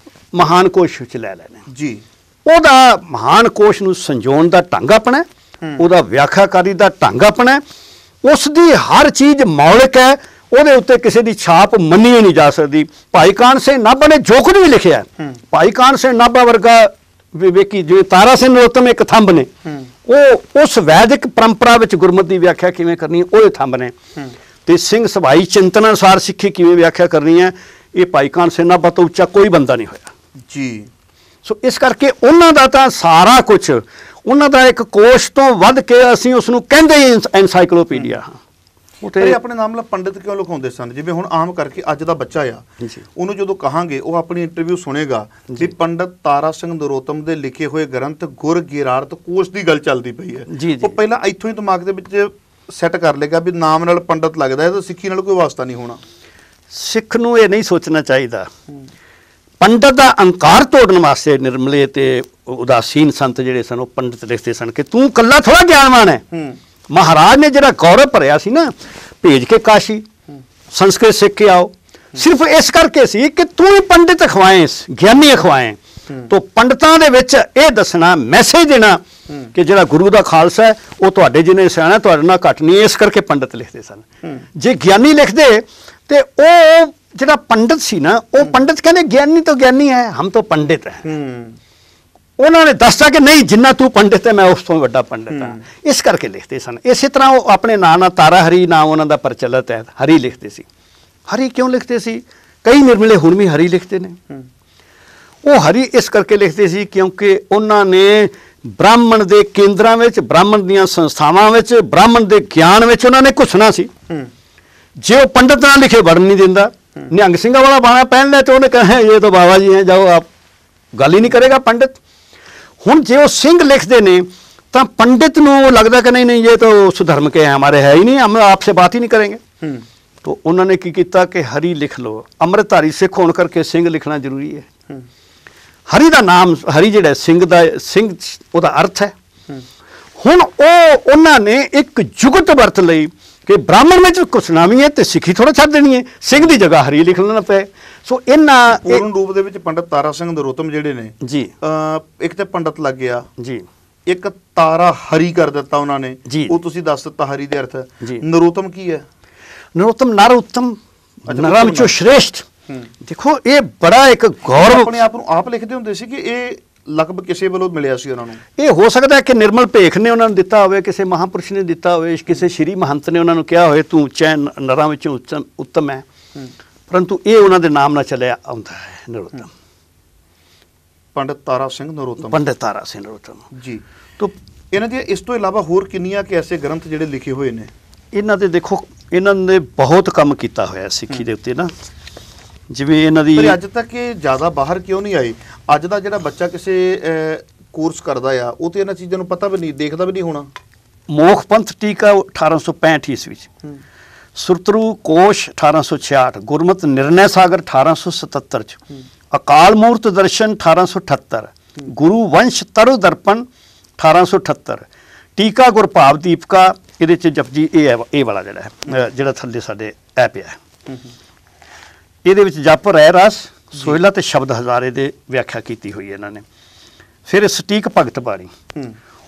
ਮਹਾਨ ਕੋਸ਼ ਵਿੱਚ ਲੈ ਲੈਣੇ ਜੀ। ਉਹਦਾ ਮਹਾਨ ਕੋਸ਼ ਨੂੰ ਸੰਜੋਣ ਦਾ ਢੰਗ ਆਪਣਾ, ਉਹਦਾ ਵਿਆਖਿਆਕਾਰੀ ਦਾ ਢੰਗ ਆਪਣਾ, ਉਸ ਦੀ ਹਰ ਚੀਜ਼ ਮੌਲਿਕ ਹੈ, ਉਹਦੇ ਉੱਤੇ ਕਿਸੇ ਦੀ ਛਾਪ ਮੰਨੀ ਨਹੀਂ ਜਾ ਸਕਦੀ। ਭਾਈ ਕਾਹਨ ਸਿੰਘ ਨਾਭਾ ਨੇ ਜੋ ਕੁਝ ਵੀ ਲਿਖਿਆ, ਭਾਈ ਕਾਹਨ ਸਿੰਘ ਨਾਭਾ ਵਰਗਾ ਵੇਖੀ ਜਿਵੇਂ ਤਾਰਾ ਸਿੰਘ ਨਰੋਤਮ ਇੱਕ ਥੰਬ ਨੇ, ਉਹ ਉਸ ਵੈਦਿਕ ਪਰੰਪਰਾ ਵਿੱਚ ਗੁਰਮਤਿ ਦੀ ਵਿਆਖਿਆ ਕਿਵੇਂ ਕਰਨੀ ਉਹਦੇ ਥੰਬ ਨੇ, ਤੇ ਸਿੰਘ ਸਭਾਈ ਚਿੰਤਨ ਅਨੁਸਾਰ ਸਿੱਖੀ ਕਿਵੇਂ ਵਿਆਖਿਆ ਕਰਨੀ ਹੈ, ਇਹ ਭਾਈ ਕਾਹਨ ਸਿੰਘ ਨਾਭਾ ਤੋਂ ਉੱਚਾ ਕੋਈ ਬੰਦਾ ਨਹੀਂ ਹੋਇਆ ਜੀ। ਸੋ ਇਸ ਕਰਕੇ ਉਹਨਾਂ ਦਾ ਤਾਂ ਸਾਰਾ ਕੁਝ, ਉਹਨਾਂ ਦਾ ਇੱਕ ਕੋਸ਼ ਤੋਂ ਵੱਧ ਕੇ ਅਸੀਂ ਉਸ ਨੂੰ ਕਹਿੰਦੇ ਹੀ ਐਨਸਾਈਕਲੋਪੀਡੀਆ ਹਾਂ। ਤੇ ਆਪਣੇ ਨਾਮ ਨਾਲ ਪੰਡਿਤ ਕਿਉਂ ਲਿਖਾਉਂਦੇ ਸਨ? ਜਿਵੇਂ ਹੁਣ ਆਮ ਕਰਕੇ ਅੱਜ ਦਾ ਬੱਚਾ ਆ, ਉਹਨੂੰ ਜਦੋਂ ਕਹਾਂਗੇ, ਉਹ ਆਪਣੀ ਇੰਟਰਵਿਊ ਸੁਣੇਗਾ ਵੀ ਪੰਡਤ ਤਾਰਾ ਸਿੰਘ ਨਰੋਤਮ ਦੇ ਲਿਖੇ ਹੋਏ ਗ੍ਰੰਥ ਗੁਰ ਗਿਰਾਰਥ ਕੋਸ਼ ਦੀ ਗੱਲ ਚੱਲਦੀ ਪਈ ਹੈ, ਉਹ ਪਹਿਲਾਂ ਇੱਥੋਂ ਹੀ ਦਿਮਾਗ ਦੇ ਵਿੱਚ ਸੈੱਟ ਕਰ ਲੇਗਾ ਵੀ ਨਾਮ ਨਾਲ ਪੰਡਤ ਲੱਗਦਾ ਹੈ ਤਾਂ ਸਿੱਖੀ ਨਾਲ ਕੋਈ ਵਾਸਤਾ ਨਹੀਂ ਹੋਣਾ। ਸਿੱਖ ਨੂੰ ਇਹ ਨਹੀਂ ਸੋਚਣਾ ਚਾਹੀਦਾ। ਪੰਡਤ ਦਾ ਅਹੰਕਾਰ ਤੋੜਨ ਵਾਸਤੇ ਨਿਰਮਲੇ ਤੇ ਉਦਾਸੀਨ ਸੰਤ ਜਿਹੜੇ ਸਨ, ਉਹ ਪੰਡਤ ਲਿਖਦੇ ਸਨ ਕਿ ਤੂੰ ਕੱਲਾ ਥੋੜਾ ਗਿਆਨਵਾਨ ਹੈ। ਮਹਾਰਾਜ ਨੇ ਜਿਹੜਾ ਗੌਰਵ ਭਰਿਆ ਸੀ ਨਾ, ਭੇਜ ਕੇ ਕਾਸ਼ੀ ਸੰਸਕ੍ਰਿਤ ਸਿੱਖ ਕੇ ਆਓ, ਸਿਰਫ ਇਸ ਕਰਕੇ ਸੀ ਕਿ ਤੂੰ ਹੀ ਪੰਡਿਤ ਅਖਵਾਏ, ਗਿਆਨੀ ਅਖਵਾਏ। ਤੋ ਪੰਡਤਾਂ ਦੇ ਵਿੱਚ ਇਹ ਦੱਸਣਾ, ਮੈਸੇਜ ਦੇਣਾ ਕਿ ਜਿਹੜਾ ਗੁਰੂ ਦਾ ਖਾਲਸਾ ਹੈ ਉਹ ਤੁਹਾਡੇ ਜਿੰਨੇ ਸਿਆਣਾ, ਤੁਹਾਡੇ ਨਾਲ ਘੱਟ ਨਹੀਂ, ਇਸ ਕਰਕੇ ਪੰਡਤ ਲਿਖਦੇ ਸਨ। ਜੇ ਗਿਆਨੀ ਲਿਖਦੇ ਤੇ ਉਹ ਜਿਹੜਾ ਪੰਡਤ ਸੀ ਨਾ, ਉਹ ਪੰਡਤ ਕਹਿੰਦੇ ਗਿਆਨੀ ਤਾਂ ਗਿਆਨੀ ਹੈ, ਹਮ ਤਾਂ ਪੰਡਿਤ ਹੈ। ਉਹਨਾਂ ਨੇ ਦੱਸਤਾ ਕਿ ਨਹੀਂ, ਜਿੰਨਾ ਤੂੰ ਪੰਡਿਤ ਹੈ ਮੈਂ ਉਸ ਤੋਂ ਵੱਡਾ ਪੰਡਿਤ ਹਾਂ, ਇਸ ਕਰਕੇ ਲਿਖਦੇ ਸਨ। ਇਸੇ ਤਰ੍ਹਾਂ ਉਹ ਆਪਣੇ ਨਾਂ ਨਾਲ ਤਾਰਾ ਹਰੀ ਨਾਮ ਉਹਨਾਂ ਦਾ ਪ੍ਰਚਲਿਤ ਹੈ, ਹਰੀ ਲਿਖਦੇ ਸੀ। ਹਰੀ ਕਿਉਂ ਲਿਖਦੇ ਸੀ? ਕਈ ਨਿਰਮਲੇ ਹੁਣ ਵੀ ਹਰੀ ਲਿਖਦੇ ਨੇ। ਉਹ ਹਰੀ ਇਸ ਕਰਕੇ ਲਿਖਦੇ ਸੀ ਕਿਉਂਕਿ ਉਹਨਾਂ ਨੇ ਬ੍ਰਾਹਮਣ ਦੇ ਕੇਂਦਰਾਂ ਵਿੱਚ, ਬ੍ਰਾਹਮਣ ਦੀਆਂ ਸੰਸਥਾਵਾਂ ਵਿੱਚ, ਬ੍ਰਾਹਮਣ ਦੇ ਗਿਆਨ ਵਿੱਚ ਉਹਨਾਂ ਨੇ ਘੁਸਣਾ ਸੀ। ਜੇ ਉਹ ਪੰਡਤ ਨਾਲ ਲਿਖੇ ਵੜਨ ਨਹੀਂ ਦਿੰਦਾ, ਨਿਹੰਗ ਸਿੰਘਾਂ ਵਾਲਾ ਬਾਣਾ ਪਹਿਨ ਲਿਆ ਤੇ ਉਹਨੇ ਕਹੇ ਇਹ ਤਾਂ ਬਾਬਾ ਜੀ ਹੈ, ਜਾਓ ਆਪ, ਗੱਲ ਹੀ ਨਹੀਂ ਕਰੇਗਾ ਪੰਡਿਤ। ਹੁਣ ਜੇ ਉਹ ਸਿੰਘ ਲਿਖਦੇ ਨੇ ਤਾਂ ਪੰਡਿਤ ਨੂੰ ਲੱਗਦਾ ਕਿ ਨਹੀਂ ਇਹ ਤਾਂ ਸੁਧਰਮ ਕੇ ਹੈ, ਹਮਾਰੇ ਹੈ ਹੀ ਨਹੀਂ, ਹਮ ਆਪਸੇ ਬਾਤ ਹੀ ਨਹੀਂ ਕरेंगे। तो उन्होंने की किया कि हरी लिख लो। अमृतधारी सिख होने करके सिंह लिखना जरूरी है। हरी का नाम, हरी जिहड़ा सिंह दा, सिंह उहदा अर्थ है। ਹੁਣ ਉਹਨਾਂ ਨੇ ਇੱਕ ਜੁਗਤ ਵਰਤ ਲਈ ਕਿ ਬ੍ਰਾਹਮਣ ਵਿੱਚ ਕੁਸਨਾਮੀ ਹੈ ਤੇ ਸਿੱਖੀ ਥੋੜਾ ਛੱਡ ਦੇਣੀ ਹੈ, ਸਿੰਘ ਦੀ ਜਗ੍ਹਾ ਹਰੀ ਲਿਖ ਲੈਣਾ ਪਏ। ਸੋ ਇਹਨਾਂ ਪੂਰਨ ਰੂਪ ਦੇ ਵਿੱਚ ਪੰਡਤ ਤਾਰਾ ਸਿੰਘ ਨਰੋਤਮ ਜਿਹੜੇ ਨੇ ਜੀ, ਇੱਕ ਤੇ ਪੰਡਤ ਲੱਗ ਗਿਆ ਜੀ, ਇੱਕ ਤਾਰਾ ਹਰੀ ਕਰ ਦਿੱਤਾ ਉਹਨਾਂ ਨੇ, ਉਹ ਤੁਸੀਂ ਦੱਸ ਦਿੱਤਾ ਹਰੀ ਦੇ ਅਰਥ। ਨਰੋਤਮ ਕੀ ਹੈ? ਨਰੋਤਮ ਨਰ ਉੱਤਮ, ਨਰਾਂ ਵਿੱਚੋਂ ਸ਼੍ਰੇਸ਼ਠ। ਦੇਖੋ ਇਹ ਬੜਾ ਇੱਕ ਗੌਰਵ। ਆਪਣੇ ਆਪ ਨੂੰ ਆਪ ਲਿਖਦੇ ਹੁੰਦੇ ਸੀ ਕਿ ਇਹ ਲਕਬ ਕਿਸੇ ਵੱਲੋਂ ਮਿਲਿਆ ਸੀ ਉਹਨਾਂ ਨੂੰ? ਇਹ ਹੋ ਸਕਦਾ ਹੈ ਕਿ ਨਿਰਮਲ ਭੇਖ ਨੇ ਉਹਨਾਂ ਨੂੰ ਦਿੱਤਾ ਹੋਵੇ, ਕਿਸੇ ਮਹਾਂਪੁਰਸ਼ ਨੇ ਦਿੱਤਾ ਹੋਵੇ, ਕਿਸੇ ਸ਼੍ਰੀ ਮਹੰਤ ਨੇ ਉਹਨਾਂ ਨੂੰ ਕਿਹਾ ਹੋਵੇ ਤੂੰ ਚੈਨ ਨਰਾਂ ਵਿੱਚੋਂ ਉੱਤਮ ਹੈ, ਪਰੰਤੂ ਇਹ ਉਹਨਾਂ ਦੇ ਨਾਮ ਨਾਲ ਚੱਲਿਆ ਆਉਂਦਾ ਹੈ ਨਰੋਤਮ। ਪੰਡਤ ਤਾਰਾ ਸਿੰਘ ਨਰੋਤਮ, ਪੰਡਤ ਤਾਰਾ ਸਿੰਘ ਨਰੋਤਮ ਜੀ। ਤਾਂ ਇਹਨਾਂ ਦੀਆਂ ਇਸ ਤੋਂ ਇਲਾਵਾ ਹੋਰ ਕਿੰਨੀਆਂ ਕਿ ਐਸੇ ਗ੍ਰੰਥ ਜਿਹੜੇ ਲਿਖੇ ਹੋਏ ਨੇ? ਇਹਨਾਂ ਦੇ ਦੇਖੋ ਇਹਨਾਂ ਨੇ ਬਹੁਤ ਕੰਮ ਕੀਤਾ ਹੋਇਆ ਸਿੱਖੀ ਦੇ ਉੱਤੇ ਨਾ, ਜਿਵੇਂ ਇਹਨਾਂ ਦੀ। ਪਰ ਅੱਜ ਤੱਕ ਇਹ ਜ਼ਿਆਦਾ ਬਾਹਰ ਕਿਉਂ ਨਹੀਂ ਆਈ? ਅੱਜ ਦਾ ਜਿਹੜਾ ਬੱਚਾ ਕਿਸੇ ਕੋਰਸ ਕਰਦਾ ਆ ਉਹ ਤੇ ਇਹਨਾਂ ਚੀਜ਼ਾਂ ਨੂੰ ਪਤਾ ਵੀ ਨਹੀਂ, ਦੇਖਦਾ ਵੀ ਨਹੀਂ ਹੋਣਾ। ਮੋਖ ਪੰਥ ਟੀਕਾ 1865 ਈਸਵੀ ਚ, ਸੁਰਤਰੂ ਕੋਸ਼ 1866, ਗੁਰਮਤ ਨਿਰਣੈ ਸਾਗਰ 1877 ਚ, ਅਕਾਲ ਮੂਰਤ ਦਰਸ਼ਨ 1878, ਗੁਰੂ ਵੰਸ਼ ਤਰੁ ਦਰਪਣ 1878, ਟੀਕਾ ਗੁਰਭਾਵ ਦੀਪਕਾ, ਇਹਦੇ ਚ ਜਪਜੀ ਇਹ ਵਾਲਾ ਜਿਹੜਾ ਹੈ ਜਿਹੜਾ ਥੱਲੇ ਸਾਡੇ ਐ ਪਿਆ ਹੈ, ਇਹਦੇ ਵਿੱਚ ਜਪ ਰਹਿ ਰਸ ਸੋਹਿਲਾ ਤੇ ਸ਼ਬਦ ਹਜ਼ਾਰੇ ਦੇ ਵਿਆਖਿਆ ਕੀਤੀ ਹੋਈ ਹੈ ਇਹਨਾਂ ਨੇ। ਫਿਰ ਸਟੀਕ ਭਗਤ ਬਾਣੀ,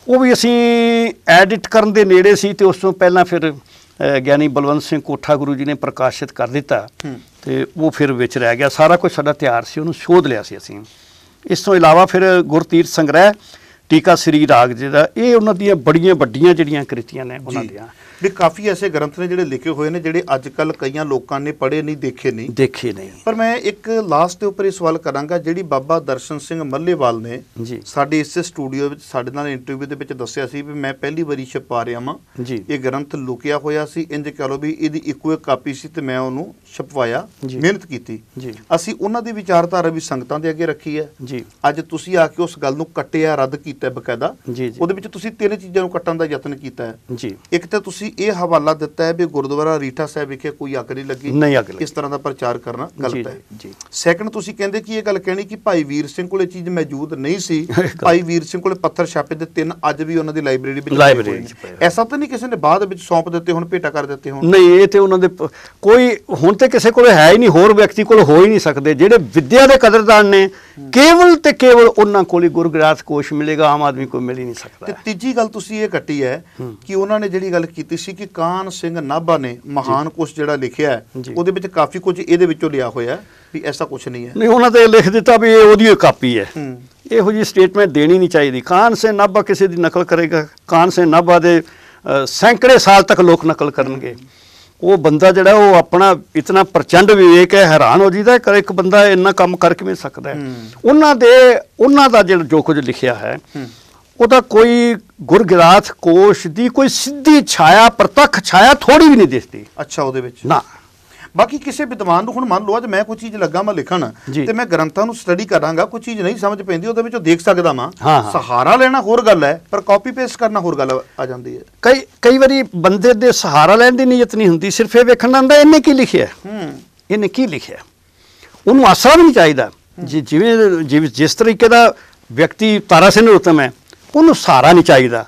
ਉਹ ਵੀ ਅਸੀਂ ਐਡਿਟ ਕਰਨ ਦੇ ਨੇੜੇ ਸੀ ਤੇ ਉਸ ਤੋਂ ਪਹਿਲਾਂ ਫਿਰ ਗਿਆਨੀ ਬਲਵੰਤ ਸਿੰਘ ਕੋਠਾ ਗੁਰੂ ਜੀ ਨੇ ਪ੍ਰਕਾਸ਼ਿਤ ਕਰ ਦਿੱਤਾ ਤੇ ਉਹ ਫਿਰ ਵਿੱਚ ਰਹਿ ਗਿਆ। ਸਾਰਾ ਕੁਝ ਸਾਡਾ ਤਿਆਰ ਸੀ, ਉਹਨੂੰ ਸੋਧ ਲਿਆ ਸੀ ਅਸੀਂ। ਇਸ ਤੋਂ ਇਲਾਵਾ ਫਿਰ ਗੁਰਤੀਰਥ ਸੰਗ੍ਰਹਿ ਟੀਕਾ ਸ੍ਰੀ ਰਾਗ ਜੀ ਦਾ, ਇਹ ਉਹਨਾਂ ਦੀਆਂ ਬੜੀਆਂ ਵੱਡੀਆਂ ਜਿਹੜੀਆਂ ਕ੍ਰਿਤੀਆਂ ਨੇ ਉਹਨਾਂ ਦੀਆਂ। ਵੀ ਕਾਫੀ ਐਸੇ ਗ੍ਰੰਥ ਨੇ ਜਿਹੜੇ ਲਿਖੇ ਹੋਏ ਨੇ ਜਿਹੜੇ ਅੱਜ ਕੱਲ੍ਹ ਕਈਆਂ ਲੋਕਾਂ ਨੇ ਪੜ੍ਹੇ ਨਹੀਂ, ਦੇਖੇ ਨਹੀਂ। ਪਰ ਮੈਂ ਇੱਕ ਲਾਸਟ ਦੇ ਉੱਪਰ ਇਹ ਸਵਾਲ ਕਰਾਂਗਾ, ਜਿਹੜੀ ਬਾਬਾ ਦਰਸ਼ਨ ਸਿੰਘ ਮੱਲੇਵਾਲ ਨੇ ਸਾਡੇ ਇਸੇ ਸਟੂਡੀਓ ਵਿੱਚ ਸਾਡੇ ਨਾਲ ਇੰਟਰਵਿਊ ਦੇ ਵਿੱਚ ਦੱਸਿਆ ਸੀ ਵੀ ਮੈਂ ਪਹਿਲੀ ਵਾਰੀ ਛਪਾ ਰਿਹਾ ਵਾਂ, ਇਹ ਗ੍ਰੰਥ ਲੁਕਿਆ ਹੋਇਆ ਸੀ, ਇੰਜ ਕਹ ਲਓ ਵੀ ਇਹਦੀ ਇੱਕੋ ਇੱਕ ਕਾਪੀ ਸੀ ਤੇ ਮੈਂ ਉਹਨੂੰ ਛਪਵਾਇਆ, ਮਿਹਨਤ ਕੀਤੀ। ਅਸੀਂ ਉਹਨਾਂ ਦੀ ਵਿਚਾਰਧਾਰਾ ਵੀ ਸੰਗਤਾਂ ਦੇ ਅੱਗੇ ਰੱਖੀ ਹੈ। ਅੱਜ ਤੁਸੀਂ ਆ ਕੇ ਉਸ ਗੱਲ ਨੂੰ ਕੱਟਿਆ, ਰੱਦ ਕੀਤਾ ਬਕਾਇਦਾ। ਉਹਦੇ ਵਿੱਚ ਤੁਸੀਂ 3 ਚੀਜ਼ਾਂ ਨੂੰ ਕੱਟਣ ਦਾ ਯਤਨ ਕੀਤਾ ਹੈ। ਇੱਕ ਤਾਂ ਤੁਸੀਂ ਇਹ ਹਵਾਲਾ ਦਿੱਤਾ ਹੈ ਵੀ ਗੁਰਦੁਆਰਾ ਰੀਠਾ ਸਾਹਿਬ ਵਿਖੇ ਕੋਈ ਅੱਗ ਨਹੀਂ ਲੱਗੀ, ਇਸ ਤਰ੍ਹਾਂ ਦਾ ਪ੍ਰਚਾਰ ਕਰਨਾ ਗਲਤ ਹੈ। ਸੈਕੰਡ, ਤੁਸੀਂ ਕਹਿੰਦੇ ਕਿ ਇਹ ਗੱਲ ਕਹਿਣੀ ਕਿ ਭਾਈ ਵੀਰ ਸਿੰਘ ਕੋਲੇ ਚੀਜ਼ ਮੌਜੂਦ ਨਹੀਂ ਸੀ, ਭਾਈ ਵੀਰ ਸਿੰਘ ਕੋਲੇ ਪੱਥਰ ਛਾਪੇ ਦੇ 3 ਅੱਜ ਵੀ ਉਹਨਾਂ ਦੀ ਲਾਇਬ੍ਰੇਰੀ ਵਿੱਚ ਐਸਾ ਤਾਂ ਨਹੀਂ ਕਿਸੇ ਨੇ ਬਾਅਦ ਵਿੱਚ ਸੌਂਪ ਦਿੱਤੇ ਹੋਣ, ਭੇਟਾ ਕਰ ਦਿੱਤੇ ਹੋਣ? ਨਹੀਂ, ਇਹ ਤੇ ਉਹਨਾਂ ਦੇ ਕੋਈ ਹੁਣ ਤੇ ਕਿਸੇ ਕੋਲ ਹੈ ਹੀ ਨਹੀਂ, ਹੋਰ ਵਿਅਕਤੀ ਕੋਲ ਹੋ ਹੀ ਨਹੀਂ ਸਕਦੇ। ਜਿਹੜੇ ਵਿਦਿਆ ਦੇ ਕਦਰਦਾਨ ਨੇ ਕੇਵਲ ਤੇ ਕੇਵਲ ਉਹਨਾਂ ਕੋਲ ਹੀ ਗੁਰੂ ਗ੍ਰੰਥ ਕੋਸ਼ ਮਿਲੇਗਾ, ਆਮ ਆਦਮੀ ਕੋਈ ਮਿਲ ਹੀ ਨਹੀਂ ਸਕਦਾ। ਤੇ ਤੀਜੀ ਗੱਲ ਤੁਸੀਂ ਇਹ ਕੱਟੀ ਹੈ ਕਿ ਉਹਨਾਂ ਨੇ ਜਿਹੜੀ ਗੱਲ ਕੀਤੀ ਸੀ ਕਿ ਕਾਨ ਸਿੰਘ ਨਾਭਾ ਨੇ ਮਹਾਨ ਕੁਛ ਜਿਹੜਾ ਲਿਖਿਆ ਹੈ ਉਹਦੇ ਵਿੱਚ ਕਾਫੀ ਕੁਝ ਇਹਦੇ ਵਿੱਚੋਂ ਲਿਆ ਹੋਇਆ ਵੀ ਐਸਾ ਕੁਝ ਨਹੀਂ ਹੈ। ਨਹੀਂ, ਉਹਨਾਂ ਤੇ ਲਿਖ ਦਿੱਤਾ ਵੀ ਇਹ ਉਹਦੀ ਕਾਪੀ ਹੈ। ਇਹੋ ਜਿਹੀ ਸਟੇਟਮੈਂਟ ਦੇਣੀ ਨਹੀਂ ਚਾਹੀਦੀ। ਕਾਨ ਸਿੰਘ ਨਾਭਾ ਕਿਸੇ ਦੀ ਨਕਲ ਕਰੇਗਾ, ਕਾਨ ਸਿੰਘ ਨਾਭਾ ਦੇ ਸੈਂਕੜੇ ਸਾਲ ਤੱਕ ਲੋਕ ਨਕਲ ਕਰਨਗੇ। ਉਹ ਬੰਦਾ ਜਿਹੜਾ ਉਹ ਆਪਣਾ ਇਤਨਾ ਪ੍ਰਚੰਡ ਵਿਵੇਕ ਹੈ, ਹੈਰਾਨ ਹੋ ਜੀਦਾ ਕਿ ਇੱਕ ਬੰਦਾ ਇੰਨਾ ਕੰਮ ਕਰ ਕਿਵੇਂ ਸਕਦਾ ਹੈ। ਉਹਨਾਂ ਦਾ ਜਿਹੜਾ ਜੋ ਕੁਝ ਲਿਖਿਆ ਹੈ ਉਹਦਾ ਕੋਈ ਗੁਰਗ੍ਰੰਥ ਕੋਸ਼ ਦੀ ਕੋਈ ਸਿੱਧੀ ਛਾਇਆ, ਪ੍ਰਤੱਖ ਛਾਇਆ ਥੋੜੀ ਵੀ ਨਹੀਂ ਦਿਸਦੀ। ਅੱਛਾ, ਉਹਦੇ ਵਿੱਚ ਨਾ। ਬਾਕੀ ਕਿਸੇ ਵਿਦਵਾਨ ਨੂੰ ਹੁਣ ਮੰਨ ਲਓ ਅੱਜ ਮੈਂ ਕੋਈ ਚੀਜ਼ ਲੱਗਾ ਮੈਂ ਲਿਖਣ ਤੇ ਮੈਂ ਗ੍ਰੰਥਾਂ ਨੂੰ ਸਟੱਡੀ ਕਰਾਂਗਾ, ਕੋਈ ਚੀਜ਼ ਨਹੀਂ ਸਮਝ ਪੈਂਦੀ ਉਹਦੇ ਵਿੱਚੋਂ ਦੇਖ ਸਕਦਾ ਵਾਂ। ਸਹਾਰਾ ਲੈਣਾ ਹੋਰ ਗੱਲ ਹੈ, ਪਰ ਕਾਪੀ ਪੇਸਟ ਕਰਨਾ ਹੋਰ ਗੱਲ ਆ ਜਾਂਦੀ ਹੈ। ਕਈ ਵਾਰੀ ਬੰਦੇ ਦੇ ਸਹਾਰਾ ਲੈਣ ਦੀ ਨੀਅਤ ਨਹੀਂ ਹੁੰਦੀ, ਸਿਰਫ ਇਹ ਵੇਖਣ ਆਉਂਦਾ ਇਹਨੇ ਕੀ ਲਿਖਿਆ, ਇਹਨੇ ਕੀ ਲਿਖਿਆ। ਉਹਨੂੰ ਆਸਰਾ ਵੀ ਨਹੀਂ ਚਾਹੀਦਾ। ਜਿਵੇਂ ਜਿਸ ਤਰੀਕੇ ਦਾ ਵਿਅਕਤੀ ਤਾਰਾ ਸਿੰਘ ਨਰੋਤਮ ਹੈ, ਉਹਨੂੰ ਸਹਾਰਾ ਨਹੀਂ ਚਾਹੀਦਾ।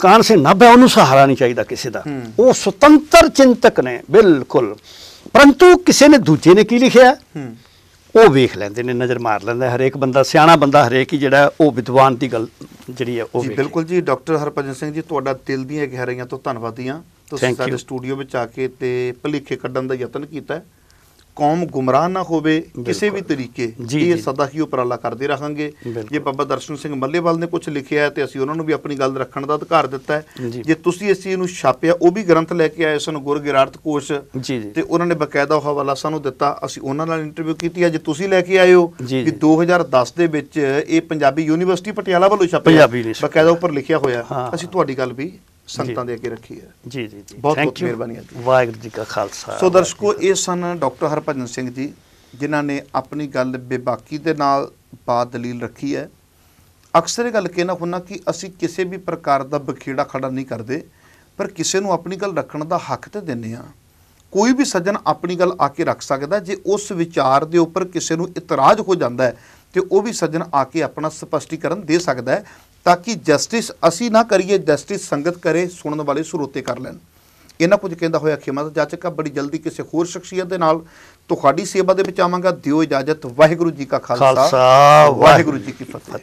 ਕਾਨ ਸਿੰਘ ਨਾਭਾ, ਉਹਨੂੰ ਸਹਾਰਾ ਨਹੀਂ ਚਾਹੀਦਾ ਕਿਸੇ ਦਾ। ਉਹ ਸੁਤੰਤਰ ਚਿੰਤਕ ਨੇ ਬਿਲਕੁਲ, ਪਰੰਤੂ ਕਿਸੇ ਨੇ ਦੂਜੇ ਨੇ ਕੀ ਲਿਖਿਆ ਉਹ ਵੇਖ ਲੈਂਦੇ ਨੇ, ਨਜ਼ਰ ਮਾਰ ਲੈਂਦਾ ਹਰੇਕ ਬੰਦਾ, ਸਿਆਣਾ ਬੰਦਾ ਹਰੇਕ ਹੀ ਜਿਹੜਾ ਉਹ ਵਿਦਵਾਨ ਦੀ ਗੱਲ ਜਿਹੜੀ ਹੈ ਉਹ। ਬਿਲਕੁਲ ਜੀ। ਡਾਕਟਰ ਹਰਭਜਨ ਸਿੰਘ ਜੀ, ਤੁਹਾਡਾ ਦਿਲ ਦੀਆਂ ਗਹਿਰਾਈਆਂ ਤੋਂ ਧੰਨਵਾਦੀ ਹਾਂ। ਤੁਸੀਂ ਸਾਡੇ ਸਟੂਡੀਓ ਵਿੱਚ ਆ ਕੇ ਤੇ ਭੁਲੇਖੇ ਕੱਢਣ ਦਾ ਯਤਨ ਕੀਤਾ ਹੈ। ਕੌਮ ਗੁੰਮਰਾਹ ਨਾ ਹੋਵੇ ਕਿਸੇ ਵੀ ਤਰੀਕੇ, ਇਹ ਸਦਾ ਹੀ ਉਪਰਾਲਾ ਕਰਦੇ ਰਹਾਂਗੇ। ਜੇ ਬਾਬਾ ਦਰਸ਼ਨ ਸਿੰਘ ਮੱਲੇਵਾਲ ਨੇ ਕੁਝ ਲਿਖਿਆ ਤੇ ਅਸੀਂ ਉਹਨਾਂ ਨੂੰ ਵੀ ਆਪਣੀ ਗੱਲ ਰੱਖਣ ਦਾ ਅਧਿਕਾਰ ਦਿੱਤਾ ਹੈ। ਜੇ ਤੁਸੀਂ ਇਸ ਚੀਜ਼ ਨੂੰ ਛਾਪਿਆ, ਉਹ ਵੀ ਗ੍ਰੰਥ ਲੈ ਕੇ ਆਏ ਸਨ ਗੁਰਗ੍ਰੰਥ ਕੋਸ਼, ਤੇ ਉਹਨਾਂ ਨੇ ਬਕਾਇਦਾ ਹਵਾਲਾ ਸਾਨੂੰ ਦਿੱਤਾ, ਅਸੀਂ ਉਹਨਾਂ ਨਾਲ ਇੰਟਰਵਿਊ ਕੀਤੀ। ਅੱਜ ਤੁਸੀਂ ਲੈ ਕੇ ਆਏ ਹੋ ਕਿ 2010 ਦੇ ਵਿੱਚ ਇਹ ਪੰਜਾਬੀ ਯੂਨੀਵਰਸਿਟੀ ਪਟਿਆਲਾ ਵੱਲੋਂ ਛਾਪਿਆ, ਬਕਾਇਦਾ ਉੱਪਰ ਲਿਖਿਆ ਹੋਇਆ। ਅਸੀਂ ਤੁਹਾਡੀ ਗੱਲ ਵੀ ਸੰਗਤਾਂ ਦੇ ਅੱਗੇ ਰੱਖੀ ਹੈ। ਜੀ ਜੀ ਜੀ, ਬਹੁਤ ਬਹੁਤ ਮਿਹਰਬਾਨੀ ਹੈ। ਵਾਹਿਗੁਰੂ ਜੀ ਕਾ ਖਾਲਸਾ। ਸੋ ਦਰਸ਼ਕੋ, ਇਹ ਸਨ ਡਾਕਟਰ ਹਰਭਜਨ ਸਿੰਘ ਜੀ, ਜਿਨ੍ਹਾਂ ਨੇ ਆਪਣੀ ਗੱਲ ਬੇਬਾਕੀ ਦੇ ਨਾਲ ਬਾਤ ਦਲੀਲ ਰੱਖੀ ਹੈ। ਅਕਸਰ ਇਹ ਗੱਲ ਕਹਿਣਾ ਹੁੰਦਾ ਕਿ ਅਸੀਂ ਕਿਸੇ ਵੀ ਪ੍ਰਕਾਰ ਦਾ ਬਖੇੜਾ ਖੜਾ ਨਹੀਂ ਕਰਦੇ, ਪਰ ਕਿਸੇ ਨੂੰ ਆਪਣੀ ਗੱਲ ਰੱਖਣ ਦਾ ਹੱਕ ਤੇ ਦਿੰਦੇ ਹਾਂ। ਕੋਈ ਵੀ ਸੱਜਣ ਆਪਣੀ ਗੱਲ ਆ ਕੇ ਰੱਖ ਸਕਦਾ। ਜੇ ਉਸ ਵਿਚਾਰ ਦੇ ਉੱਪਰ ਕਿਸੇ ਨੂੰ ਇਤਰਾਜ਼ ਹੋ ਜਾਂਦਾ ਹੈ ਤੇ ਉਹ ਵੀ ਸੱਜਣ ਆ ਕੇ ਆਪਣਾ ਸਪਸ਼ਟੀਕਰਨ ਦੇ ਸਕਦਾ ਹੈ। ਤਾਂ ਕਿ ਜਸਟਿਸ ਅਸੀਂ ਨਾ ਕਰੀਏ, ਜਸਟਿਸ ਸੰਗਤ ਕਰੇ, ਸੁਣਨ ਵਾਲੇ ਸਰੋਤੇ ਕਰ ਲੈਣ। ਇਹਨਾਂ ਕੁਝ ਕਹਿੰਦਾ ਹੋਇਆ ਖਿਮਾ ਜਾਚਕ ਬੜੀ ਜਲਦੀ ਕਿਸੇ ਹੋਰ ਸ਼ਖਸੀਅਤ ਦੇ ਨਾਲ ਤੁਹਾਡੀ ਸੇਵਾ ਦੇ ਵਿੱਚ ਆਵਾਂਗਾ। ਦਿਓ ਇਜਾਜ਼ਤ। ਵਾਹਿਗੁਰੂ ਜੀ ਕਾ ਖਾਲਸਾ, ਵਾਹਿਗੁਰੂ ਜੀ ਕੀ ਫਤਿਹ।